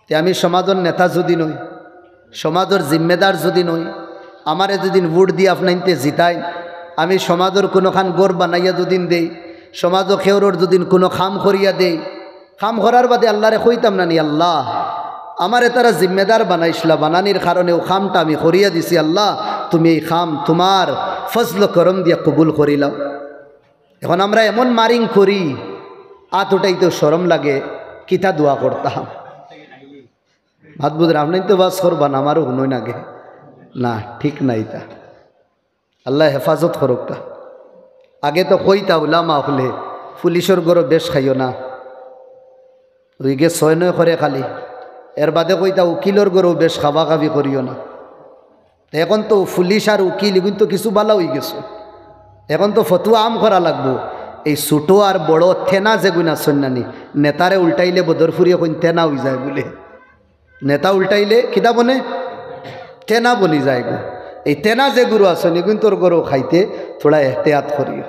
তে আমি সমাজের নেতা যদি নই, সমাজের জিম্মেদার যদি নই, আমারে যদিন ভোট দিয়ে আপনাইতে জিতাই, আমি সমাজের কোনোখান গড় বানাইয়া যদিন দেই, সমাজ খেউরর যদিন কোনো খাম করিয়া দেই, খাম করার বাদে আল্লাহরে কইতাম না নি, আল্লাহ আমারে তারা জিম্মেদার বানাইছিলা, বানানির কারণে ও খামটা আমি করিয়া দিছি, আল্লাহ তুমি এই খাম তোমার ফজল করম দিয়া কবুল করিলাও। এখন আমরা এমন মারিং করি, আত উঠাইতেও শরম লাগে, কিতা দোয়া করতাম। ভাত বুঝলাম আপনি তো বাস করবান, আমারও হুনই নাগে না, ঠিক নাই তা। আল্লাহ হেফাজত করুকটা। আগে তো কইতা উলামা হলে পুলিশের গরো বেশ খাইও না, ওই গে 6-9 করে খালি, এর বাদে কইতা উকিলের গরো বেশ খাবা খাবি করিও না। এখন তো পুলিশ আর উকিল কিন্তু কিছু বালা হয়ে গেছে, এখন তো ফতুয়া আম করা লাগবো। এই ছোটো আর বড় থেনা যেগুনা সন্ন্যানি, নেতারে উল্টাইলে বদরফুরিয়ে কইন থেনা হয়ে যায় বলে, নেতা উল্টাইলে কিতা বনে তেনা বনি যায় গো। এই তেনা যে গুরু আসনি কিন্তু তোর গরু খাইতে থোড়া এহতিয়াত করিও।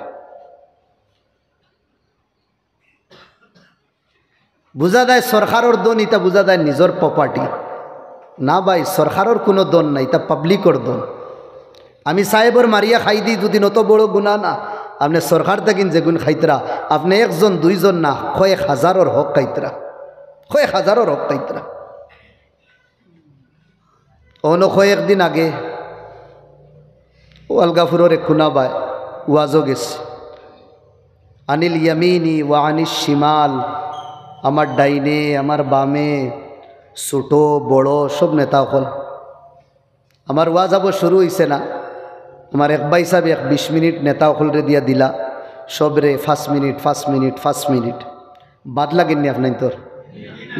বুঝা যায় সরকারের দন, ইটা বুঝা যায় নিজের প্রপার্টি না ভাই, সরকারের কোনো দন নাই, এটা পাবলিকর দন। আমি সাহেবর মারিয়া খাই দিই দুদিন, অত বড় গুণা না। আপনি সরকার দেখিন যেগুন খাইতরা, আপনি 1-2 না, কয়েক হাজারের হক খাইতরা, কয়েক হাজারের হক খাইতরা। অনো কয়েকদিন আগে ও আলগাফুরের এক খুনা বাই ওয়াজও গেছে, আনিল ইয়ামিনী ওয়া আনিস শিমাল, আমার ডাইনে আমার বামে ছোটো বড় সব নেতা হল। আমার ওয়াজ আবার শুরু হয়েছে না, আমার এক ভাই সাহেব 20 মিনিট নেতা হলরে দিয়া দিলা, সবরে 5 মিনিট 5 মিনিট 5 মিনিট। বাদ লাগেননি আপনার তোর?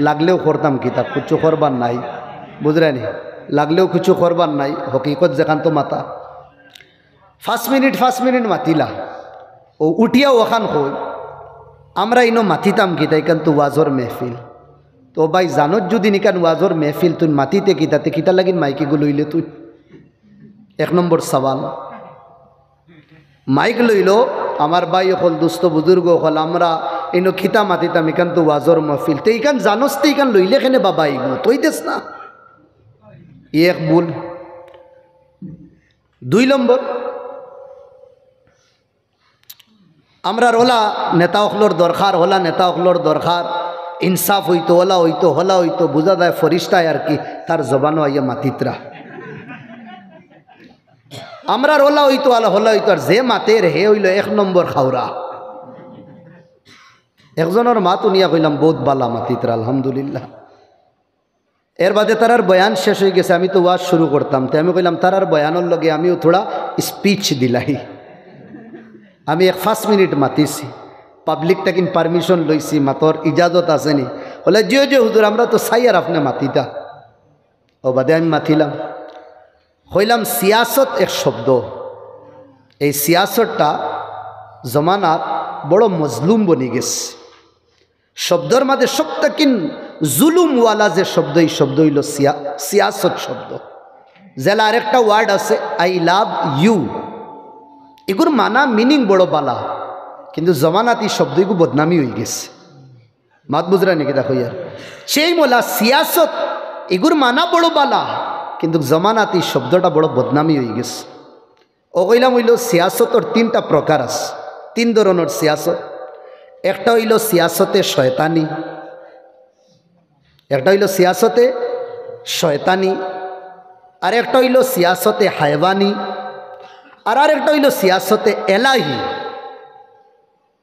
লাগলেও করতাম কিতাব, কিছু করবার নাই, বুঝলেনি? লাগলেও কিছু করবার নাই, হকিকত যেখান তো মাতা 5 মিনিট মাতিলা, ও উঠিয়া ওখান কই আমরা ইনো মাতিতাম কিতা, এখান তো ওয়াজর মেহফিল। তো ভাই জানত যদি নিকান ওয়াজর মেহফিল তুই মাতিতে কিতাতে কিতা লাগিন মাইকিগুলো লইলে তুই? 1 নম্বর সওয়াল, মাইক লইল আমার ভাই হল দুস্থ বুজুর্গ হল, আমরা ইনো খিতা মাতিতাম এখান তো ওয়াজর মেহফিল, তো এইখান জানোস তো এইখান লইলে কেনে বাবা ইগো তুই দেস না, এক ভুল। 2 নম্বর, আমরা ওলা নেতা হকলোর দরকার, হলা নেতা হকলোর দরকার, ইনসাফ হইতো, হলা হইতো, বুঝা যায় ফরিস্তায় আর কি তার জবানও আইয়া মাতিতরা। আমরা ওলা হইতো আলা হলা হইতো, আর যে মাতের হে হইল 1 নম্বর খাওরা। একজনের মাত উনিয়া কইলাম বহুত বালা মাতিতরা, আলহামদুলিল্লাহ। এর বাদে তারার বয়ান শেষ হয়ে গেছে, আমি তো ওয়াজ শুরু করতাম, তো আমি কইলাম তারার বয়ানের লগে আমিও থোড়া স্পিচ দিলাই। আমি 5 মিনিট মাতিছি, পাবলিকটা কিন পারমিশন লইছি, মাতর ইজাজত আসেনি, বলে যে হুজুর আমরা তো চাই আর আপনি মাতিতা। ও বাদে আমি মাতিলাম, কইলাম সিয়াসত এক শব্দ, এই সিয়াসতটা জমানাত বড় মজলুম বনি গেছে। শব্দর মাঝে সবটা কিন জুলুমওয়ালা যে শব্দ, এই শব্দ হইল সিয়াসত শব্দ। জেলা আরেকটা ওয়ার্ড আছে আই লাভ ইউ, এগুর মানা মিনিং বড় বালা, কিন্তু জমানাতি শব্দ এগু বদনামি হয়ে গেছে। মাত বুঝরা নাকি? দেখো ইয়ার সেই মোলা সিয়াসত এগুর মানা বড় বালা, কিন্তু জমানাতি শব্দটা বড় বদনামি হয়ে গেছে। ও কইলাম হইল সিয়াসতর 3টা প্রকার আছে, 3 ধরনের সিয়াসত। একটা হইল সিয়াসতে শয়তানি, একটা হইল সিয়াসতে শয়তানি, আর একটা হইল সিয়াসতে হায়ওয়ানি, আর একটা হইল সিয়াসতে এলাহি।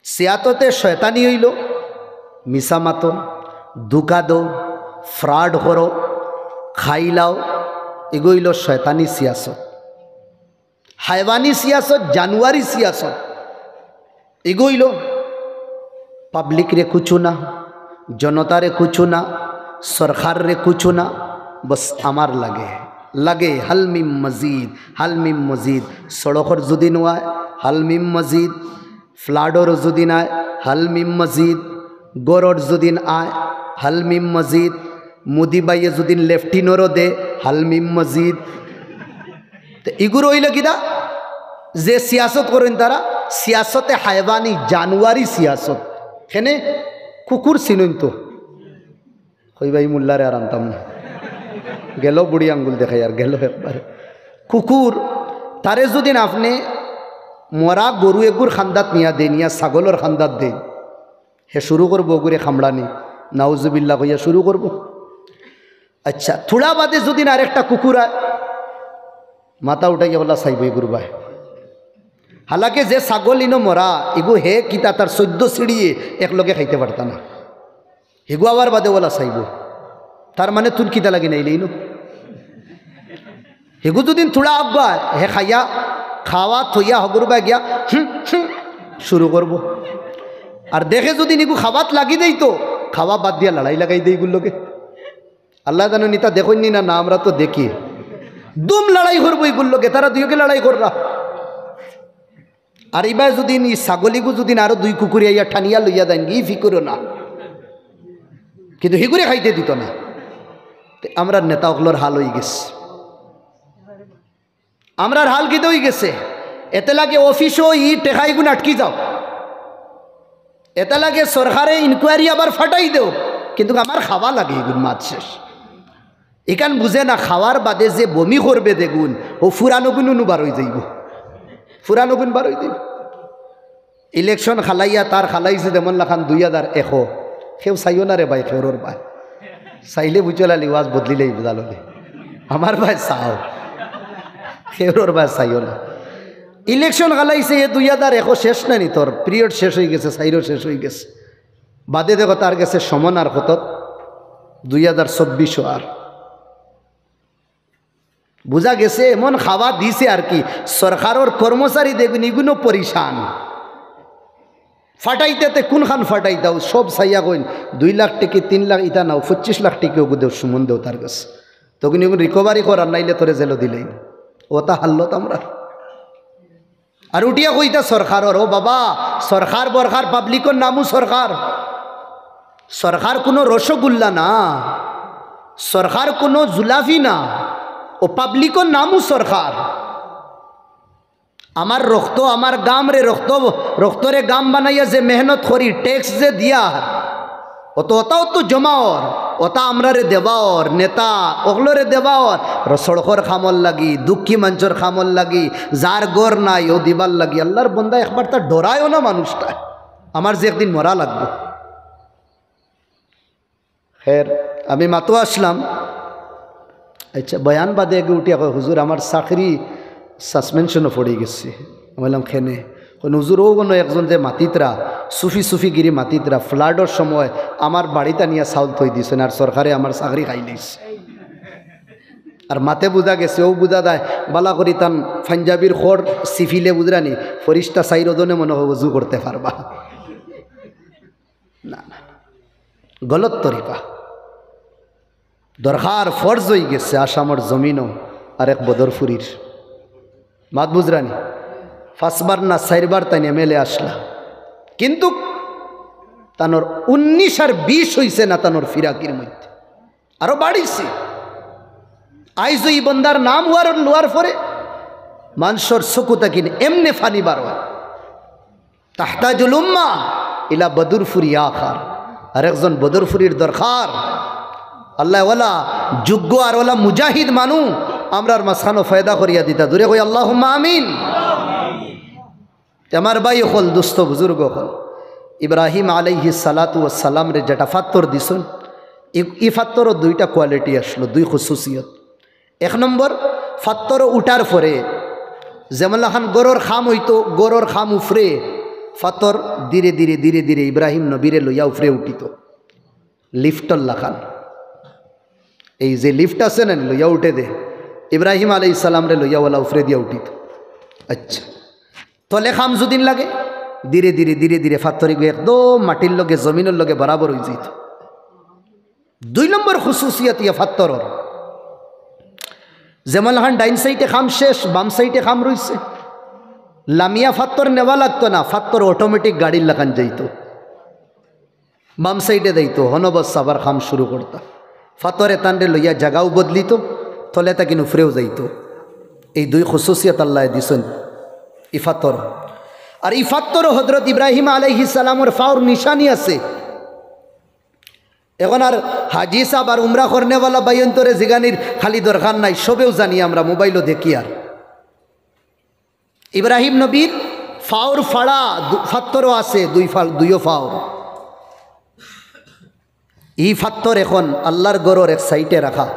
সিয়াসতে শয়তানি হইল মিশা মাতো, দুকা দো, ফ্রড করো, খাইলাও, এগো হইল শয়তানি সিয়াসত। হায়ওয়ানি সিয়াসত, জানুয়ারি সিয়াসত, এগো হইল পাবলিক রে কুছু না, জনতা রে কুছু না, সরকার রে কুছু না, বস আমার লাগে লাগে হালমিম মজিদ, হালমিম মজিদ। সড়কর যদি নয় হালমিম মজিদ, ফ্লাডর যদি নয় হালমিম মজিদ, গরর যদি আয় হালমিম মজিদ, মুদি বাইয়ে যদি লেফটিনরও দে হালমিম মজিদ। তো এগুলো হইল কিনা যে সিয়াসত করেন তারা সিয়াসতে হায়ওয়ানি, জানুয়ারি সিয়াসত। এখানে কুকুর চিনুন তো ওই ভাই মোল্লারে আর আনতাম না, গেল বুড়ি আঙ্গুল দেখাই আর গেল একবারে। কুকুর তারে যদি আপনি মরা গরু এগুর খান্দাত নিয়া দেন, ইয়া ছাগলের খান্দাত দেন, হে শুরু করবো ওগুরে খামড়ানি, নাউজুবিল্লাহ কইয়া শুরু করব। আচ্ছা থোড়া বাদে যদি আর একটা কুকুর মাথা উঠাইয়া বলা চাইব এগুর ভাই। হালাকে যে ছাগল ইনো মরা এগু হে কিতা তার 14 সিঁড়িয়ে একলগে খাইতে পারতা না, এগু আবার বাদে বলা চাইব। তার মানে তুন কিতা লাগি নাইলে ইনো হেগু দুদিন থোড়া আব্বা হে খাইয়া খাওয়া থইয়া হগর বা গিয়া শুরু করব। আর দেখে যদি নিগু খাবাত লাগি দেই তো খাওয়া বাদ দিয়া লড়াই লাগাই দেই গুলোকে। আল্লাহ জানো নিতা দেখুন না, না আমরা তো দেখি দুম লড়াই করবো এইগুলোকে, তারা দুইকে লড়াই কররা। আর এইবার যদি ই ছাগলিগু যদি আরো 2 কুকুরে ইয়া ঠানিয়া লইয়া দেন ই ফিকরো না, কিন্তু হিগুরে খাইতে দিত না। আমরা নেতা ওগুলোর হাল হয়ে গেছে, আমরার হাল কিতে হয়ে গেছে। এতে লাগে অফিসও ই টেকাইগুন আটকি যাও, এতে লাগে সরকারে ইনকোয়ারি আবার ফাটাই দেও, কিন্তু আমার খাওয়া লাগে এগুন মাছ শেষ। এখান বুঝে না খাওয়ার বাদে যে বমি করবে দেখুন ও ফুরানগুন বার হয়ে যাইব, ফুরানগুন বার হয়ে যাইব। ইলেকশন খালাইয়া তার খালাইছে যেমন লাখান 2001 কেউ চাইও না রে ভাই, খেউর ভাই চাইলে বুঝলালি ওয়াজ বদলিলেই বুঝালি আমার ভাই চাও, খেউর ভাই চাইও না। ইলেকশন খালাইছে এ 2001 শেষ নানি, তোর পিরিয়ড শেষ হয়ে গেছে, সাইরও শেষ হয়ে গেছে। বাদে দেখো তার গেছে সমন আর কত 2024 আর বুঝা গেছে এমন খাওয়া দিছে আর কি সরকারের কর্মচারী দেখবেন এগুলো পরিশান। ফাটাইতে কোনখান ফাটাই দাও সব চাইয়া কইন 2 লাখ টাকা 3 লাখ ইটা নাও 25 লাখ টাকা ওগু দেও সুমন দেও তার কাছে, তখন এগুলো রিকভারি করার নাইলে তোরে জেলো দিলেই ওটা হারলো আমরা। আর উঠিয়া কইতা সরকারের, ও বাবা সরকার বরকার পাবলিকর নামও সরকার, সরকার কোনো রসগোল্লা না, সরকার কোনো জুলাফি না, ও পাবলিকর নামও সরকার। আমার রক্ত আমার গাম রে রক্তরে গাম বানাইয়া যে মেহনত করি ট্যাক্স যে দিয়া ওটাও তো জমাওর, ওটা আমরা রে দেওয়ার নেতা ওগুলোরে দেওয়ার সড়কর খামল লাগি, দুঃখী মঞ্চর খামল লাগি, যার গড় নাই ও দিবার লাগি। আল্লাহর বন্দা একবার তার ডরায়ও না মানুষটা, আমার যে একদিন মরা লাগবে। খের আমি মাতো আসলাম, আচ্ছা বয়ান বাদে আগে উঠিয়া কয় হুজুর আমার চাকরি সাসপেনশনও পড়ে গেছে। বললাম খেনে হুজুর ও কোনো একজন যে মাতিতরা সুফি গিরি মাতিতরা ফ্লাডের সময় আমার বাড়িতে নিয়ে চাউল থই দিছেন আর সরকারে আমার চাকরি খাই নিছে। আর মাতে বুঝা গেছে ও বুঝা দেয় বালা করি তান পাঞ্জাবির খড় সিফিলে বুঝরানি ফরিস্তা সাইরোদনে মনে হয় উজু করতে পারবা না, গলত তরিকা। দরকার ফরজ হয়ে গেছে আসামর জমিনও আর এক বদরফুরির মাত বুঝরানি 5 বার না 4 বার তাই এমএলএ আসলা, কিন্তু তানোর 19 আর 20 হইছে না তানোর ফিরাকির মধ্যে আরো বাড়িছে। আইজ এই বন্দার নাম লোয়ার পরে মানুষের চকু তাকিন এমনে ফানি বার হয়। তাহতাজুল উম্মাহ ইলা বদরফুরি আখার, আর একজন বদরফুরির দরকার। আল্লাহ ওয়ালা যোগ্য আর ওলা মুজাহিদ মানু আমরার মাঝখানো ফায়দা করিয়া দিতা দূরে কই আল্লাহুম্মা আমিন। আমার ভাই হল দুস্থ বুজুর্গ হল ইব্রাহিম আলাইহিস সালাতু ওয়াস সালাম রে যেটা ফাত্তর দিছেন এই ফাত্তরও 2টা কোয়ালিটি আসলো, 2 খুসুসিয়ত। 1 নম্বর ফাত্তর উঠার পরে যেমন লাখান গরুর খাম হইতো, গরুর খাম উফরে ফাত্তর ধীরে ধীরে ধীরে ধীরে ইব্রাহিম নবীরে লইয়া উফরে উঠিত লিফটর লাখান। এই যে লিফট আছে না লইয়া উঠে দে ইব্রাহিম আলাইহিস সালাম রে লইয়া ওলা উফরে দিয়া উঠিত। আচ্ছা তলে খাম যদিন লাগে ধীরে ধীরে ধীরে ধীরে ফাত্তরি গিয়ে একদম মাটির লগে জমিনের লগে বরাবর হয়ে যেত। 2 নম্বর খুসুসিয়ত ইয়া ফাত্তরর যেমন এখন ডাইন সাইডে খাম শেষ বাম সাইডে খাম রইছে, লামিয়া ফাত্তর নেওয়া লাগতো না, ফাত্তর অটোমেটিক গাড়ির লাগান যাইত, বাম সাইডে যাইতো হনবস আবার খাম শুরু করতা। ফাত্তরে তান্ডে লইয়া জাগাও বদলিত, তলে তাকিন উফরেও যাইত। এই 2 খুসুসিয়ত আল্লাহ দিছেন ইফাত্তর। আর ইফাত্তর হযরত ইব্রাহিম আলাইহিস সালামের ফাওর নিশানি আছে। এখন আর হাজি সাহেব আর উমরা করনেওয়ালা বাইন্তরে জিগানির খালি দরকার নাই, সবেও জানি আমরা, মোবাইলও দেখি। আর ইব্রাহিম নবীর ফাওর ফাড়া ফাত্তরও আছে, দুইও ফাওর। ই ফাত্তর এখন আল্লাহর গড়র এক সাইটে রাখা।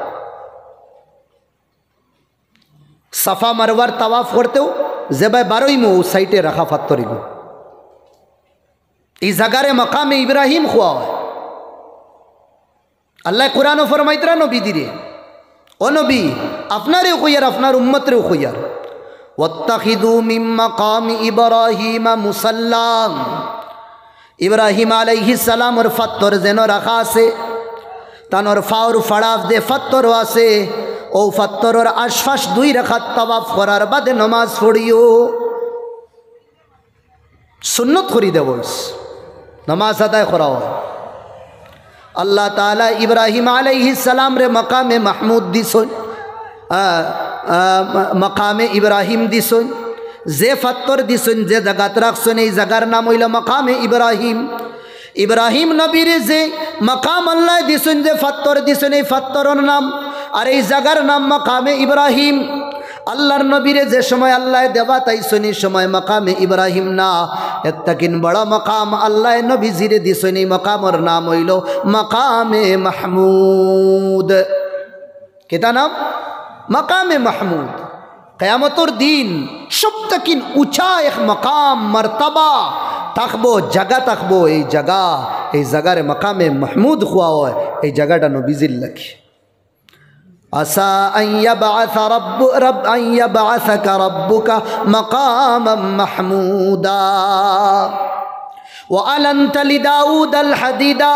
সাফা মারওয়ার তাওয়াফ করতেও যে ভাই বারোই মো সাইটে রাখা ফাত্তরিগু। এই জাগারে মাকামে ইব্রাহিম খোয়া হয়। আল্লাহ কোরআন ফরমাইতরা নবী দিরে, ও নবী আপনারেও কইয়ার আপনার উম্মতরেও কইয়ার, ওয়াত্তাখিযু মিন মাকামি ইব্রাহিম মুসাল্লাম। ইব্রাহিম আলাইহিস সালামর ফাত্তর যেন রাখা আছে, তানোর ফাওর ফাড়াফ দে ফাত্তরও আছে। ও ফাত্তরর আশপাশ 2 রাকাত তাওয়াফ করার বাদে নামাজ পড়িও, সুন্নত করি দেব, নামাজ আদায় করা হয়। আল্লাহ তাআলা ইব্রাহিম আলাইহিস সালাম রে মাকামে মাহমুদ দিছন, মাকামে ইব্রাহিম দিছন। যে ফাত্তর দিছন, যে জায়গাত রাখছেন, এই জায়গার নাম হইল মাকামে ইব্রাহিম। ইব্রাহিম নবীর যে মাকাম আল্লাহ দিছন, যে ফাত্তর দিছন, এই ফাত্তরের নাম আর এই জায়গার নাম মাকামে ইব্রাহিম। আল্লাহর নবীরে যে সময় আল্লাহ দেবা তাইছনি সময় মাকামে ইব্রাহিম না, এত্তাকিন বড় মাকাম আল্লাহ নবীজিরে দিছনি, মাকামর নাম হইল মাকামে মাহমুদ। কেতা নাম? মাকামে মাহমুদ। কিয়ামতের দিন সবথেকিন উঁচা এক মাকাম মারতাবা থাকবো, জায়গা থাকবো। এই জায়গারে মাকামে মাহমুদ খোয়া হয়। এই জায়গাটা নবীজির লাগে। আসা আন ইয়াবআসাকা রাব্বুকা মাকামান মাহমুদা ওয়া আলানতা লিদাউদাল হাদিদা।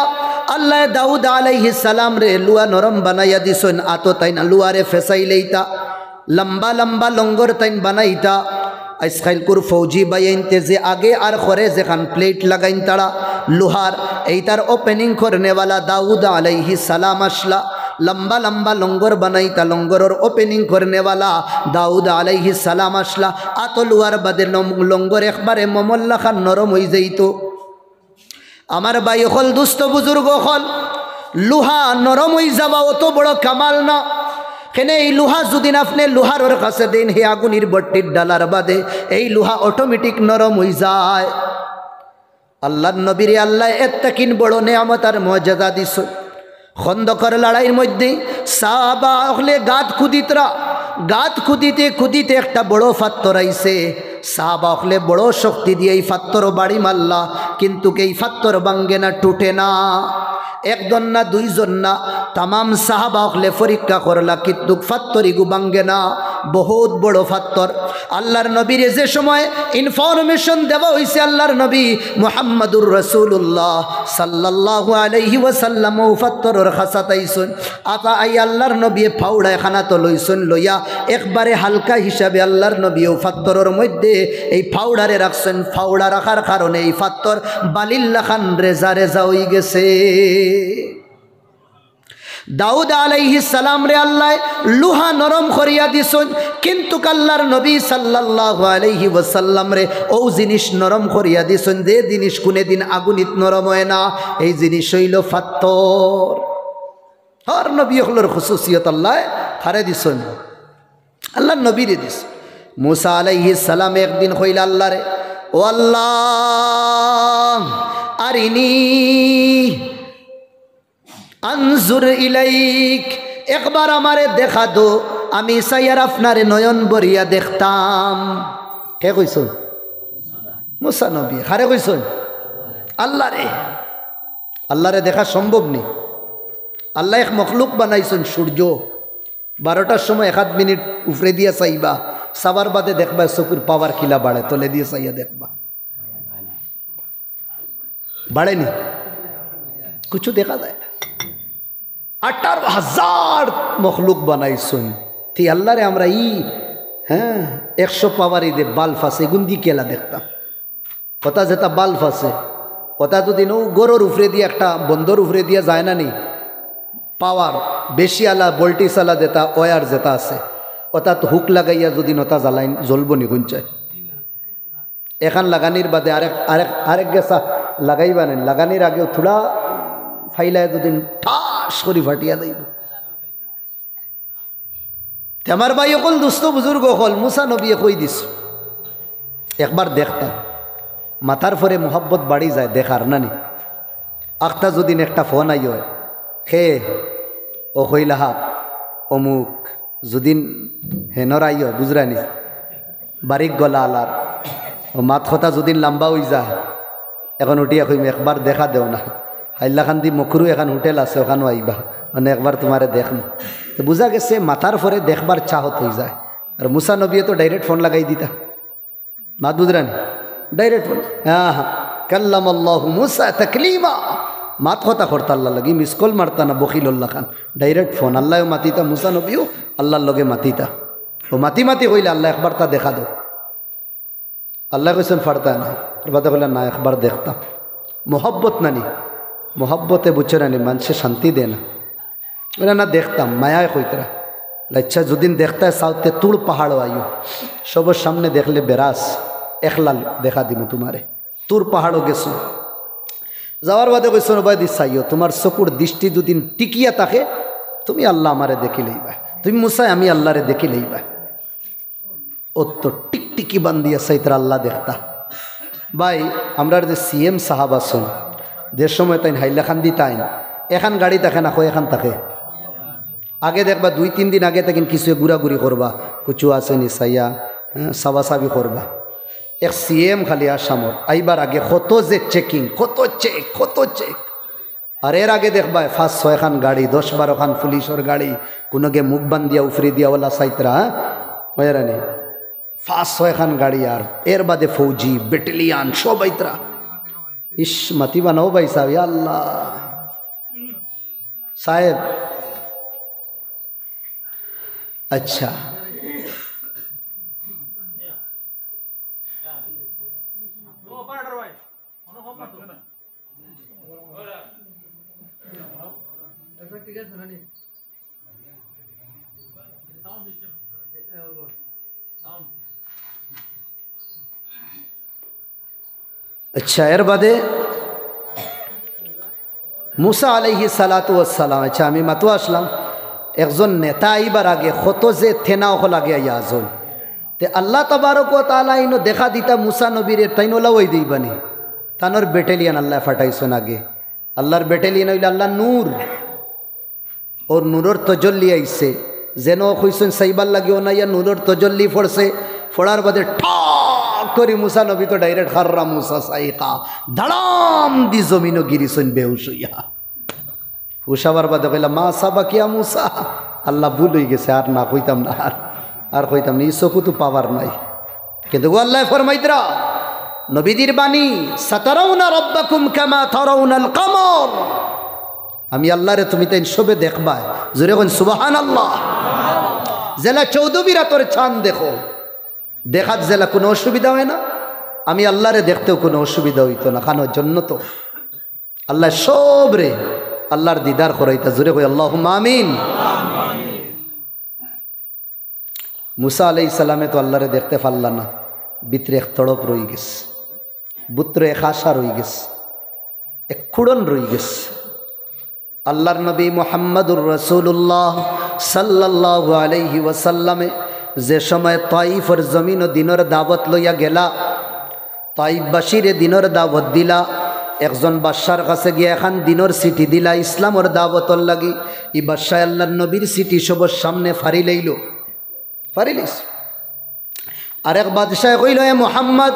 আল্লাহ দাউদ আলাইহিস সালাম রে লুয়া নরম বানাইয়া দিছেন, আতো তাই না লুয়ারে ফেসাইলেইতা, লম্বা লম্বা লঙ্গর তাইন বানাইতা। আইসখাইলকুর ফৌজি বাইনতে যে আগে আর খরে যেখান প্লেট লাগাইন তারা লোহার, এইটার ওপেনিং করনেওয়ালা দাউদ আলাইহিস সালাম আসলা। লম্বা লম্বা লঙ্গর বানাইতা, লঙ্গরের ওপেনিং করনেওয়ালা দাউদ আলাইহিস সালাম আসলা। আতো লুয়ার বাদে লঙ্গর একবারে মমল্লা খান নরম হয়ে যাইত। আমার ভাই হল, দুস্থ বুজুর্গ হল, লোহা নরম হয়ে যাওয়া অত বড় কামাল না। কেন এই লোহা যদি আপনি লোহার কাছে দেন, হে আগুনের বট্টির ডালার বাদে এই লোহা অটোমেটিক নরম হয়ে যায়। আল্লাহর নবীরে আল্লাহ এত্তাকিন বড় নেয়ামত আর মর্যাদা দিছ। খন্দকর লড়াইয়ের মধ্যে সাহাবা হলে গাত খুদিতে খুদিতে একটা বড় ফাত্তর আইছে। সাহাবা হলে বড় শক্তি দিয়ে এই ফাত্তর বাড়ি মারলা, কিন্তু এই ফাত্তর ভাঙ্গে না, টুটে না। একজন না, দুইজন না, তামাম সাহাবা হলে পরীক্ষা করলা, কিন্তু ফাত্তরিগু ভাঙ্গে না। বহুত বড় ফাত্তর। আল্লাহর নবীর যে সময় ইনফরমেশন দেওয়া হয়েছে, আল্লাহর নবী মুহাম্মাদুর রাসূলুল্লাহ সাল্লাল্লাহু আলাইহি ওয়াসাল্লাম ও ফাত্তরের খাসাতাইছেন। আতা আই আল্লাহর নবী ফাউড়া খানা তো লইছেন, লইয়া একবারে হালকা হিসাবে আল্লাহর নবী ও ফাত্তরের মধ্যে এই ফাউড়ারে রাখছেন। ফাউড়া রাখার কারণে এই ফাত্তর বালিল্লা খান রেজা রেজা হয়ে গেছে। দাউদ আলাইহিস সালাম রে আল্লাহ লোহা নরম করিয়া দিছেন, কিন্তু আল্লাহর নবী সাল্লাল্লাহু আলাইহি ওয়াসাল্লাম রে ও জিনিস নরম করিয়া দিছেন যে জিনিস কোনে দিন আগুনিত নরম হয় না। এই জিনিস হইল ফাত্তর। হর নবী হলোর খুসুসিয়ত আল্লাহ হারে দিছেন, আল্লাহর নবীরে দিস। মুসা আলাইহিস সালাম একদিন কইল আল্লাহ রে, ও আল্লাহ আরিনি আনজুর ইলাইক, একবার আমারে দেখা দো, আমি সাইয়ার আপনারে নয়ন বরিয়া দেখতাম। কে কইছেন? মুসা নবী। হারে কইছেন? আল্লাহরে দেখা সম্ভব নেই। আল্লাহ এক মখলুক বানাইছেন সূর্য। 12টার সময় 1 মিনিট উপরে দিয়া চাইবা, সাবার বাদে দেখবা চকুর পাওয়ার খিলা বাড়ে, তলে দিয়ে চাইয়া দেখবা বাড়েনি, কিছু দেখা যায় না। 18,000 মখলুক বানাইছেন। তি আল্লাহরে আমরা 100 পাওয়ারই দে বাল্ব আছে, এগুন দিয়ে কেলা দেখতাম। কথা যেটা বাল্ব আছে, কথা যদি নো গরুর উপরে দিয়ে একটা বন্দর উপরে দিয়ে যায় না নি, পাওয়ার বেশি আলা ভোল্টেজ আলা যেটা ওয়ার যেটা আছে, ওটা তো হুক লাগাইয়া যদি নতা জ্বালাইন জ্বলব নি গুঞ্চায়। এখান লাগানির বাদে আরেক গেছা লাগাইবা নেন, লাগানির আগেও থোড়া ফাইলায় দুদিন ঠাস করে ফাটিয়া দেব। আমার ভাই অকল দুস্থ বুজুর্গ হল মুসা নবী কই দিস একবার দেখতাম মাথার পরে মোহাব্বত বাড়ি যায় দেখার নানি। আখটা যদিন একটা ফোন আই হয় খে ও হইলাহা অমুক যদিন হেনর আই হয় বুঝরানি বারিক গলা আলার ও মাত কথা যদিন লম্বা হয়ে যায় এখন উঠিয়া কইম একবার দেখা দেও না হাইলাখান্দি মকরু এখন হোটেল আছে ওখানেও আইবা মানে একবার তোমারে দেখম। তো বুঝা গেছে মাথার পরে দেখবার চাহত হয়ে যায়। আর মুসা নবী তো ডাইরেক্ট ফোন লাগাই দিতা মাত বুঝরানি ডাইরেক্ট ফোন হ্যাঁ হ্যাঁ কাল্লামাল্লাহু মুসা তাকলিমা মাত কথা করতা আল্লাহ লাগি মিস কল মারতা না বকিলুল্লাহ খান ডাইরেক্ট ফোন আল্লাহ মাতিতা মুসা নবীও আল্লাহর লগে মাতিতা ও মাতি মাতি কইলে আল্লাহ একবার তা দেখা দো আল্লাহ কইছেন ফাড়তা না বাদে বলে না একবার দেখতাম মোহব্বত নানি মোহব্বতে বুঝছে নানি মানুষে শান্তি দে না বলে না দেখতাম মায়ায় কইতরা আচ্ছা যদিন দেখতে সাউতে তুড় পাহাড় আইও সবর সামনে দেখলে বেরাস একলা দেখা দিব তোমারে তুর পাহাড়ও গেছো যাওয়ার বাদে কইছো ভাই দিসাইও তোমার চকুর দৃষ্টি দুদিন টিকিয়া থাকে তুমি আল্লাহ আমারে দেখি লইবা তুমি মুসাই আমি আল্লাহরে দেখি লইবা ও তো টিকটিকি বান্ধিয়া সাইতরা আল্লাহ দেখতা। ভাই আমরা যে সিএম সাহাব আসুন যে সময় তাই হাইলাখান্দি তাই এখান গাড়ি থাকে না এখান থাকে আগে দেখবা 2-3 দিন আগে থাকেন কিছু ঘুরাঘুরি করবা কুচু আছে নিসাইয়া সাবাসাবি করবা এক সিএম খালি আসামর আইবার আগে কত যে চেকিং কত চেক আর এর আগে দেখবা 5-6 খান গাড়ি 10-12 খান পুলিশের গাড়ি কোনোকে মুখ বান দিয়া উফরি দিয়াওয়ালা সাইতরা হ্যাঁ রানি 5-6 খান গাড়ি আর এর বাদে ফৌজি ব্যাটালিয়ান সব আইতরা ইস মাতিবা নাও ভাই সাহেব আল্লাহ সাহেব আচ্ছা আচ্ছা এর বাদে মুসা আলাইহিস সালাতু ওয়াস সালাম আচ্ছা আমি মাতো আসলাম একজন নেতা আইবার আগে কত যে থেনা হল আগে আয়াজন তে আল্লাহ তাবারক ওয়া তাআলা ইনো দেখা দিতা মুসা নবীরে তাইনোলা ওই দিবানি তানোর ব্যাটালিয়ন আল্লাহ ফাটাইছেন আগে আল্লাহর ব্যাটালিয়ন হইল আল্লাহ নূর ওর নূরের তজল্লি আইছে যেন কইছেন সাইবার লাগিও না ইয়া নূরের তজল্লি পড়ছে পড়ার বাদে ঠাক করে মুসা নবী তো ডাইরেক্ট খাররা মুসা সাইকা দাঁড়াম দি জমিনও গিরিছেন বেহুশ হইয়া হুশাবার বাদে কইলা মা সাবা কিয়া মুসা আল্লাহ ভুল হয়ে গেছে আর না কইতাম না আর কইতাম না ইসকু তো পাওয়ার নাই কিন্তু আল্লাহ ফরমাইতরা নবীদের বাণী সাতারাউনা রাব্বাকুম কামা তারাউনাল কমর আমি আল্লাহরে তুমি তাই সবে দেখবা জোরে কোন সুবহানাল্লাহ জেলা 14 রাতের চাঁদ দেখো দেখার জেলা কোনো অসুবিধা হয় না আমি আল্লাহরে দেখতেও কোনো অসুবিধা হইতো না খানোর জন্য তো আল্লাহ সব রে আল্লাহর দিদার করাইতা জোরে কই আল্লাহুম্মা আমিন। মুসা আলাইহিস সালামে তো আল্লাহরে দেখতে পারলা না ভিতরে এক তড়প রই গেছে বুত্র এক আশা রই গেছে এক খুড়ন রই গেছে আল্লাহর নবী মুহাম্মদুর রাসূলুল্লাহ সাল্লাল্লাহু আলাইহি ওয়াসাল্লামে যে সময় তাইফের জমিন ও দিনের দাওয়াত লইয়া গেলা তাইফবাসীরে দিনের দাওয়াত দিলা একজন বাদশার কাছে গিয়ে এখন দিনের সিটি দিলা ইসলামের দাওয়াতর লাগি ই বাদশাহ আল্লাহর নবীর সিটি সবার সামনে ফারি লইল ফারিলিস আরেক বাদশাহ কইল এ মুহাম্মদ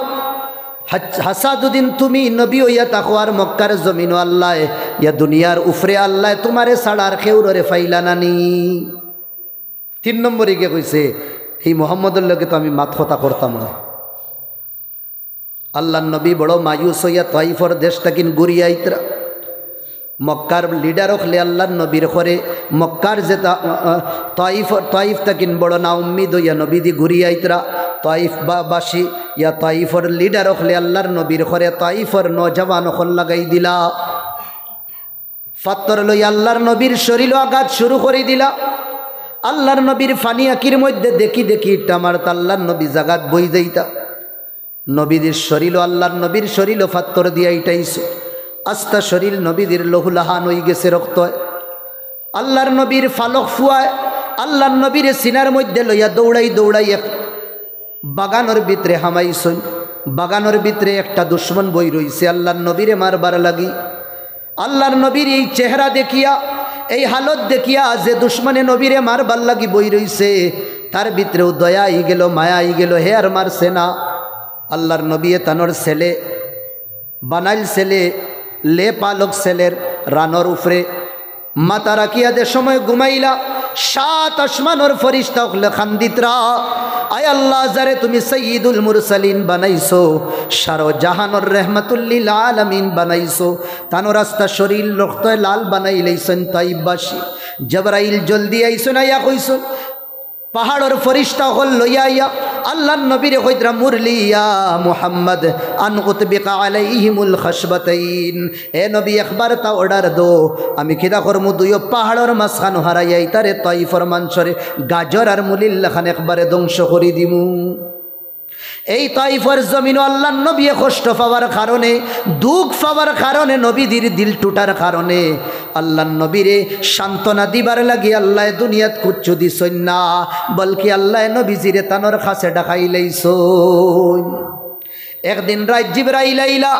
হাসাদুদ্দিন তুমি নবী হইয়া তাকো আর মক্কার জমিন আল্লাহ ইয়া দুনিয়ার উফরে আল্লাহ তোমারে ছাড়ার খেউরে ফাইলা নানি 3 নম্বরে গিয়ে কইছে এই মুহাম্মদের লগে তো আমি মাত কথা করতাম না আল্লাহর নবী বড় মায়ুস হইয়া তাইফর দেশটা কিন ঘুরিয়া আইতরা মক্কার লিডার হলে আল্লাহর নবীর করে মক্কার যে তাইফ তাকিন বড় না উম্মিদ হইয়া নবী দি ঘুরিয়া আইতরা তাইফ বাসী ইয়া তাইফর লিডার হলে আল্লাহর নবীর করে তাইফর নজওয়ান হল লাগাই দিলা ফাত্তর লই আল্লাহর নবীর শরীর আঘাত শুরু করে দিলা আল্লাহর নবীর ফানি আকির মধ্যে দেখি দেখি টামার আল্লাহর নবী জাগাত বই যাইতা নবীদের শরীর আল্লাহর নবীর শরীর ফাত্তর দিয়া ইটাইছে আস্তা শরীর নবীদের লহুলাহান হয়ে গেছে রক্ত। আল্লাহর নবীর ফালক ফুয়ায় আল্লাহর নবীর সিনার মধ্যে লইয়া দৌড়াই দৌড়াই এক বাগানোর ভিতরে হামাইছন। বাগানোর ভিতরে একটা দুশ্মন বই রইছে আল্লাহর নবীরে মারবার লাগি। আল্লাহর নবীর এই চেহারা দেখিয়া, এই হালত দেখিয়া যে দুশ্মনে নবীরে মারবার লাগি বই রইছে, তার ভিতরেও দয়া আই গেল, মায়া আই গেল, হে আর মারছে না। আল্লাহর নবী তানোর ছেলে বানাইল ছেলে লে পালক ছেলের রানর উফরে মাতা রাখিয়া দে সময় ঘুমাইলা। 7 আসমানোর ফরিস্তা হলে খান্দিতরা, আয় আল্লাহ যারে তুমি সৈয়দুল মুরসালিন বানাইছো, সারো জাহানোর রহমাতুল্লিল আলামিন বানাইছো, তানো রাস্তা শরীর রক্তয় লাল বানাই লইছেন তাইবাসী। জবরাইল জলদি আইসন, আইয়া কইসন পাহাড়ের ফরিস্তা হল লইয়া ইয়া আল্লাহর নবীরে কইতরা মুরলিয়া মুহাম্মদ আন উতবিকা আলাইহিমুল খাসবাতাইন, এ নবী একবার তা অর্ডার দো, আমি কিদা করমু দুইও পাহাড়ের মাঝখান হারাইয়াই তারে তাইফর মানসরে গাজর আর মুলিল্লাখান একবারে ধ্বংস করি দিমু। এই তাইফের জমিন আল্লাহর নবী কষ্ট পাওয়ার কারণে, দুঃখ পাওয়ার কারণে, নবীদের দিল টুটার কারণে আল্লাহর নবীরে সান্ত্বনা দিবার লাগি আল্লাহ দুনিয়াত কুচ্ছু দিছই না, বলকি আল্লাহ নবীজিরে তানোর কাছে ডাকাই লাইছই। একদিন রাত জিবরাইল আইলা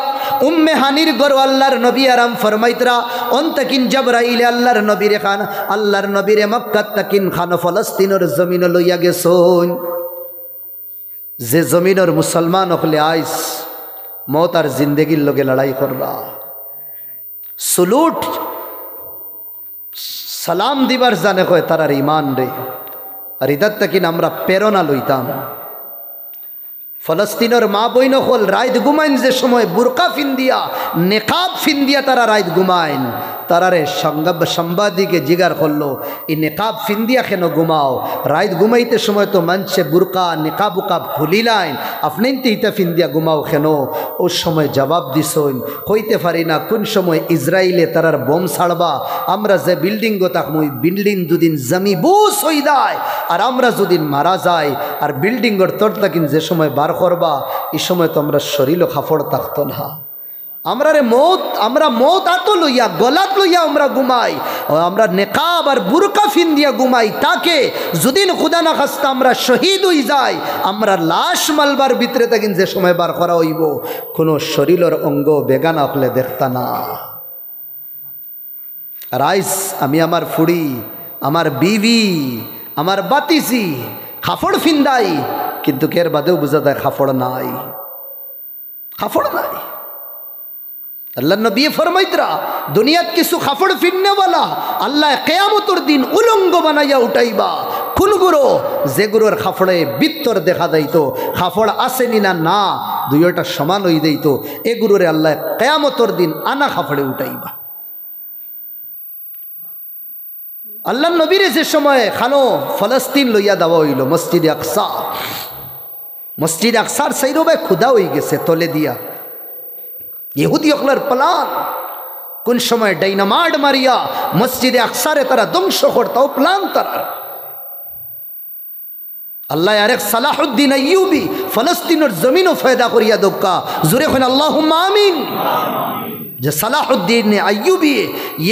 উম্মে হানির গরু আল্লাহর নবী আরাম ফরমাইতরা অন্তকিন জবরাইলে আল্লাহর নবীরে খান, আল্লাহর নবীরে মক্কাত তাকিন খান ফলস্তিনের জমিন লইয়া গেছই। যে জমিনের মুসলমান হলে আইস মত আর জিন্দগির লগে লড়াই করবা, সুলুট সালাম দিবার জানে কয় তারার ইমান রে। আর ইদার তাকিন আমরা প্রেরণা লইতাম। ফলস্তিনের মা বইন হল রাইত ঘুমাইন যে সময় বুরকা ফিন্দিয়া নেকাব ফিন্দিয়া তারা রাইত ঘুমাইন, তারারে সাংবাদিকে জিগার করলো এই নেকাব ফিন্দিয়া কেন ঘুমাও, রাইত ঘুমাইতে সময় তো মানছে বুরকা নেকাব উকাব খুলিলাইন, আপনি ইতা ফিন্দিয়া ঘুমাও কেন? ওর সময় জবাব দিছইন হইতে পারি না কোন সময় ইসরায়েলে তারার বোম ছাড়বা, আমরা যে বিল্ডিং গো থাকবো ওই বিল্ডিং দুদিন জমি বুস হয়ে যায় আর আমরা যদি মারা যাই, আর বিল্ডিংয়ের তোর তাকিন যে সময় বার করবা এই সময় তো আমরা শরীরও খাফড় থাকতো না। আমরা মৌত আতো লইয়া গলাত লইয়া আমরা ঘুমাই, আমরা নেকাব আর বুরকা ফিন্দিয়া ঘুমাই, তাকে যদিন খুদা না খাস্তা আমরা শহীদ হই যাই, আমরা লাশ মালবার ভিতরে তাকিন যে সময় বার করা হইব কোনো শরীরের অঙ্গ বেগানা হলে দেখতা না। আর আইস আমি আমার ফুড়ি, আমার বিবি, আমার বাতিসি খাফড় ফিন্দাই, কিন্তু কের বাদেও বুঝা যায় খাফড় নাই, খাফড় নাই। আল্লাহ নবী ফরমাইতরা দুনিয়াত কিছু খাফড় ফিরনেওয়ালা আল্লাহ কিয়ামতের দিন উলঙ্গ বানাইয়া উঠাইবা। কোন গুরু? যে গুরুর খাফড়ে বিত্তর দেখা যাইতো, খাফড় আসেনি না না দুইটা সমান হই যাইতো, এ গুরুরে আল্লাহ কিয়ামতের দিন আনা খাফড়ে উঠাইবা। আল্লাহ নবীর যে সময় খানো ফলস্তিন লইয়া দেওয়া হইল মসজিদে আকসা, মসজিদ আকসার সাইরবে ক্ষুদা হয়ে গেছে তলে দিয়া। ইহুদি অকলার প্লান কোন সময় ডাইনামাড মারিয়া মসজিদে আকসারে তারা ধ্বংস করতাও প্লান তারা। আল্লাহ আরেক সালাহুদ্দিন আইয়ুবি ফলস্তিনের জমিনও ফয়দা করিয়া দোকা, জোরে কইন আল্লাহুম্মা আমিন। যে সালাহুদ্দিন আইয়ুবি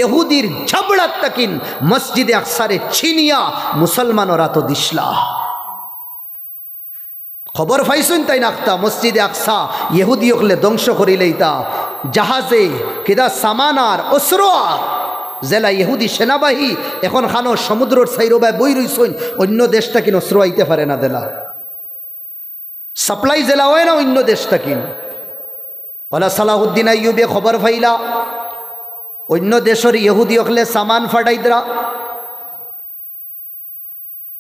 ইহুদির ঝবড়াত তাকিন মসজিদে আকসারে ছিনিয়া মুসলমানরা তো দিসলা খবর পাইছেন তাই নাকতা মসজিদে আকসা ইহুদি হলে ধ্বংস করিলেইতা জাহাজে কেদা সামানার অস্ত্র জেলা ইহুদি সেনাবাহী এখন খানো সমুদ্রের সাইরবায় বই রইছেন, অন্য দেশটা কিন অস্ত্র আইতে পারে না, দেলা সাপ্লাই জেলা হয় না অন্য দেশটা কিন। ওলা সালাহুদ্দিন আইয়ুবে খবর পাইলা অন্য দেশের ইহুদি হলে সামান ফাটাইতরা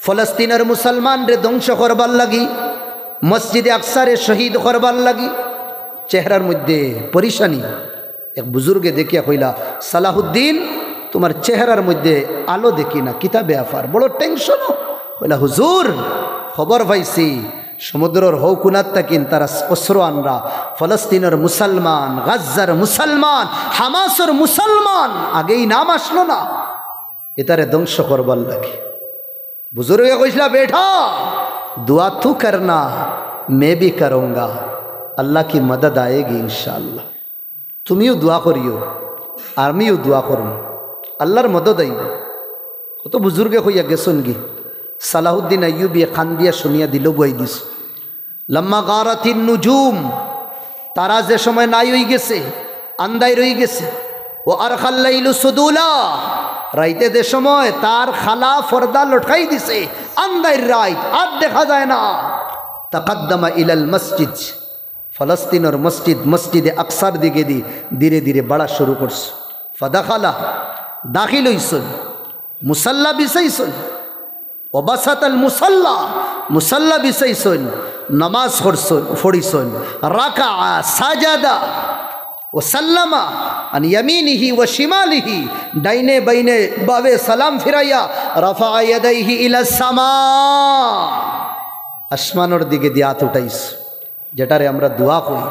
ফলস্তিনের মুসলমান রে ধ্বংস করবার লাগি, মসজিদে আকসারে শহীদ করবার লাগি। চেহারার মধ্যে পরিশানি। এক বুজুর্গে দেখিয়া কইলা সালাহুদ্দিন তোমার চেহারার মধ্যে আলো দেখি না, কিতা ব্যাপার, বড় টেনশন? কইলা হুজুর খবর পাইছি সমুদ্রের হৌকুনাত তাকিন তারা অস্ত্র আনরা, ফলস্তিনের মুসলমান, গাজ্জার মুসলমান, হামাসের মুসলমান, আগেই নাম আসলো না, এটারে ধ্বংস করবার লাগে। বুজুর্গে কইলা বেঠা दुआ तू करना मैं भी करूँगा, अल्लाह की मदद आएगी इंशाअल्लाह। তুমিও দোয়া করিও আমিও দোয়া করব আল্লাহর মদদ আইব। কত বুজুর্গে হইয়া গেছন কি সালাহুদ্দিন আইয়ুবী খান দিয়া শুনিয়া দিল বই দিস লম্মা গারাতিন নুজুম, তারা যে সময় নাই হয়ে গেছে, আন্দাই রয়ে গেছে, ও আর খাল্লাইলু সুদুলা, রাইতে যে সময় তার খালা ফর্দা লটকাই দিছে, আন্দাই রাইত আর দেখা যায় না। তাকাদ্দামা ইলাল মসজিদ, ফলস্তিনের মসজিদ মসজিদে আকসার দিকে ধীরে ধীরে বাড়া শুরু করছে। ফাদাখালা, দাখিল হইসন, মুসাল্লা বিছাইছন, ওবাসাতাল মুসাল্লা, মুসাল্লা বিছাইছন, নামাজ পড়িছন, রাকা সাজাদা ও সাল্লামা আন ইয়ামিনিহি ওয়া শিমালিহি, ডাইনে বাইনে বাবে সালাম ফিরাইয়া রাফা ইয়াদাইহি ইলা সামা, আসমানের দিকে দিয়ে হাত উঠাইছ, যেটারে আমরা দোয়া করি।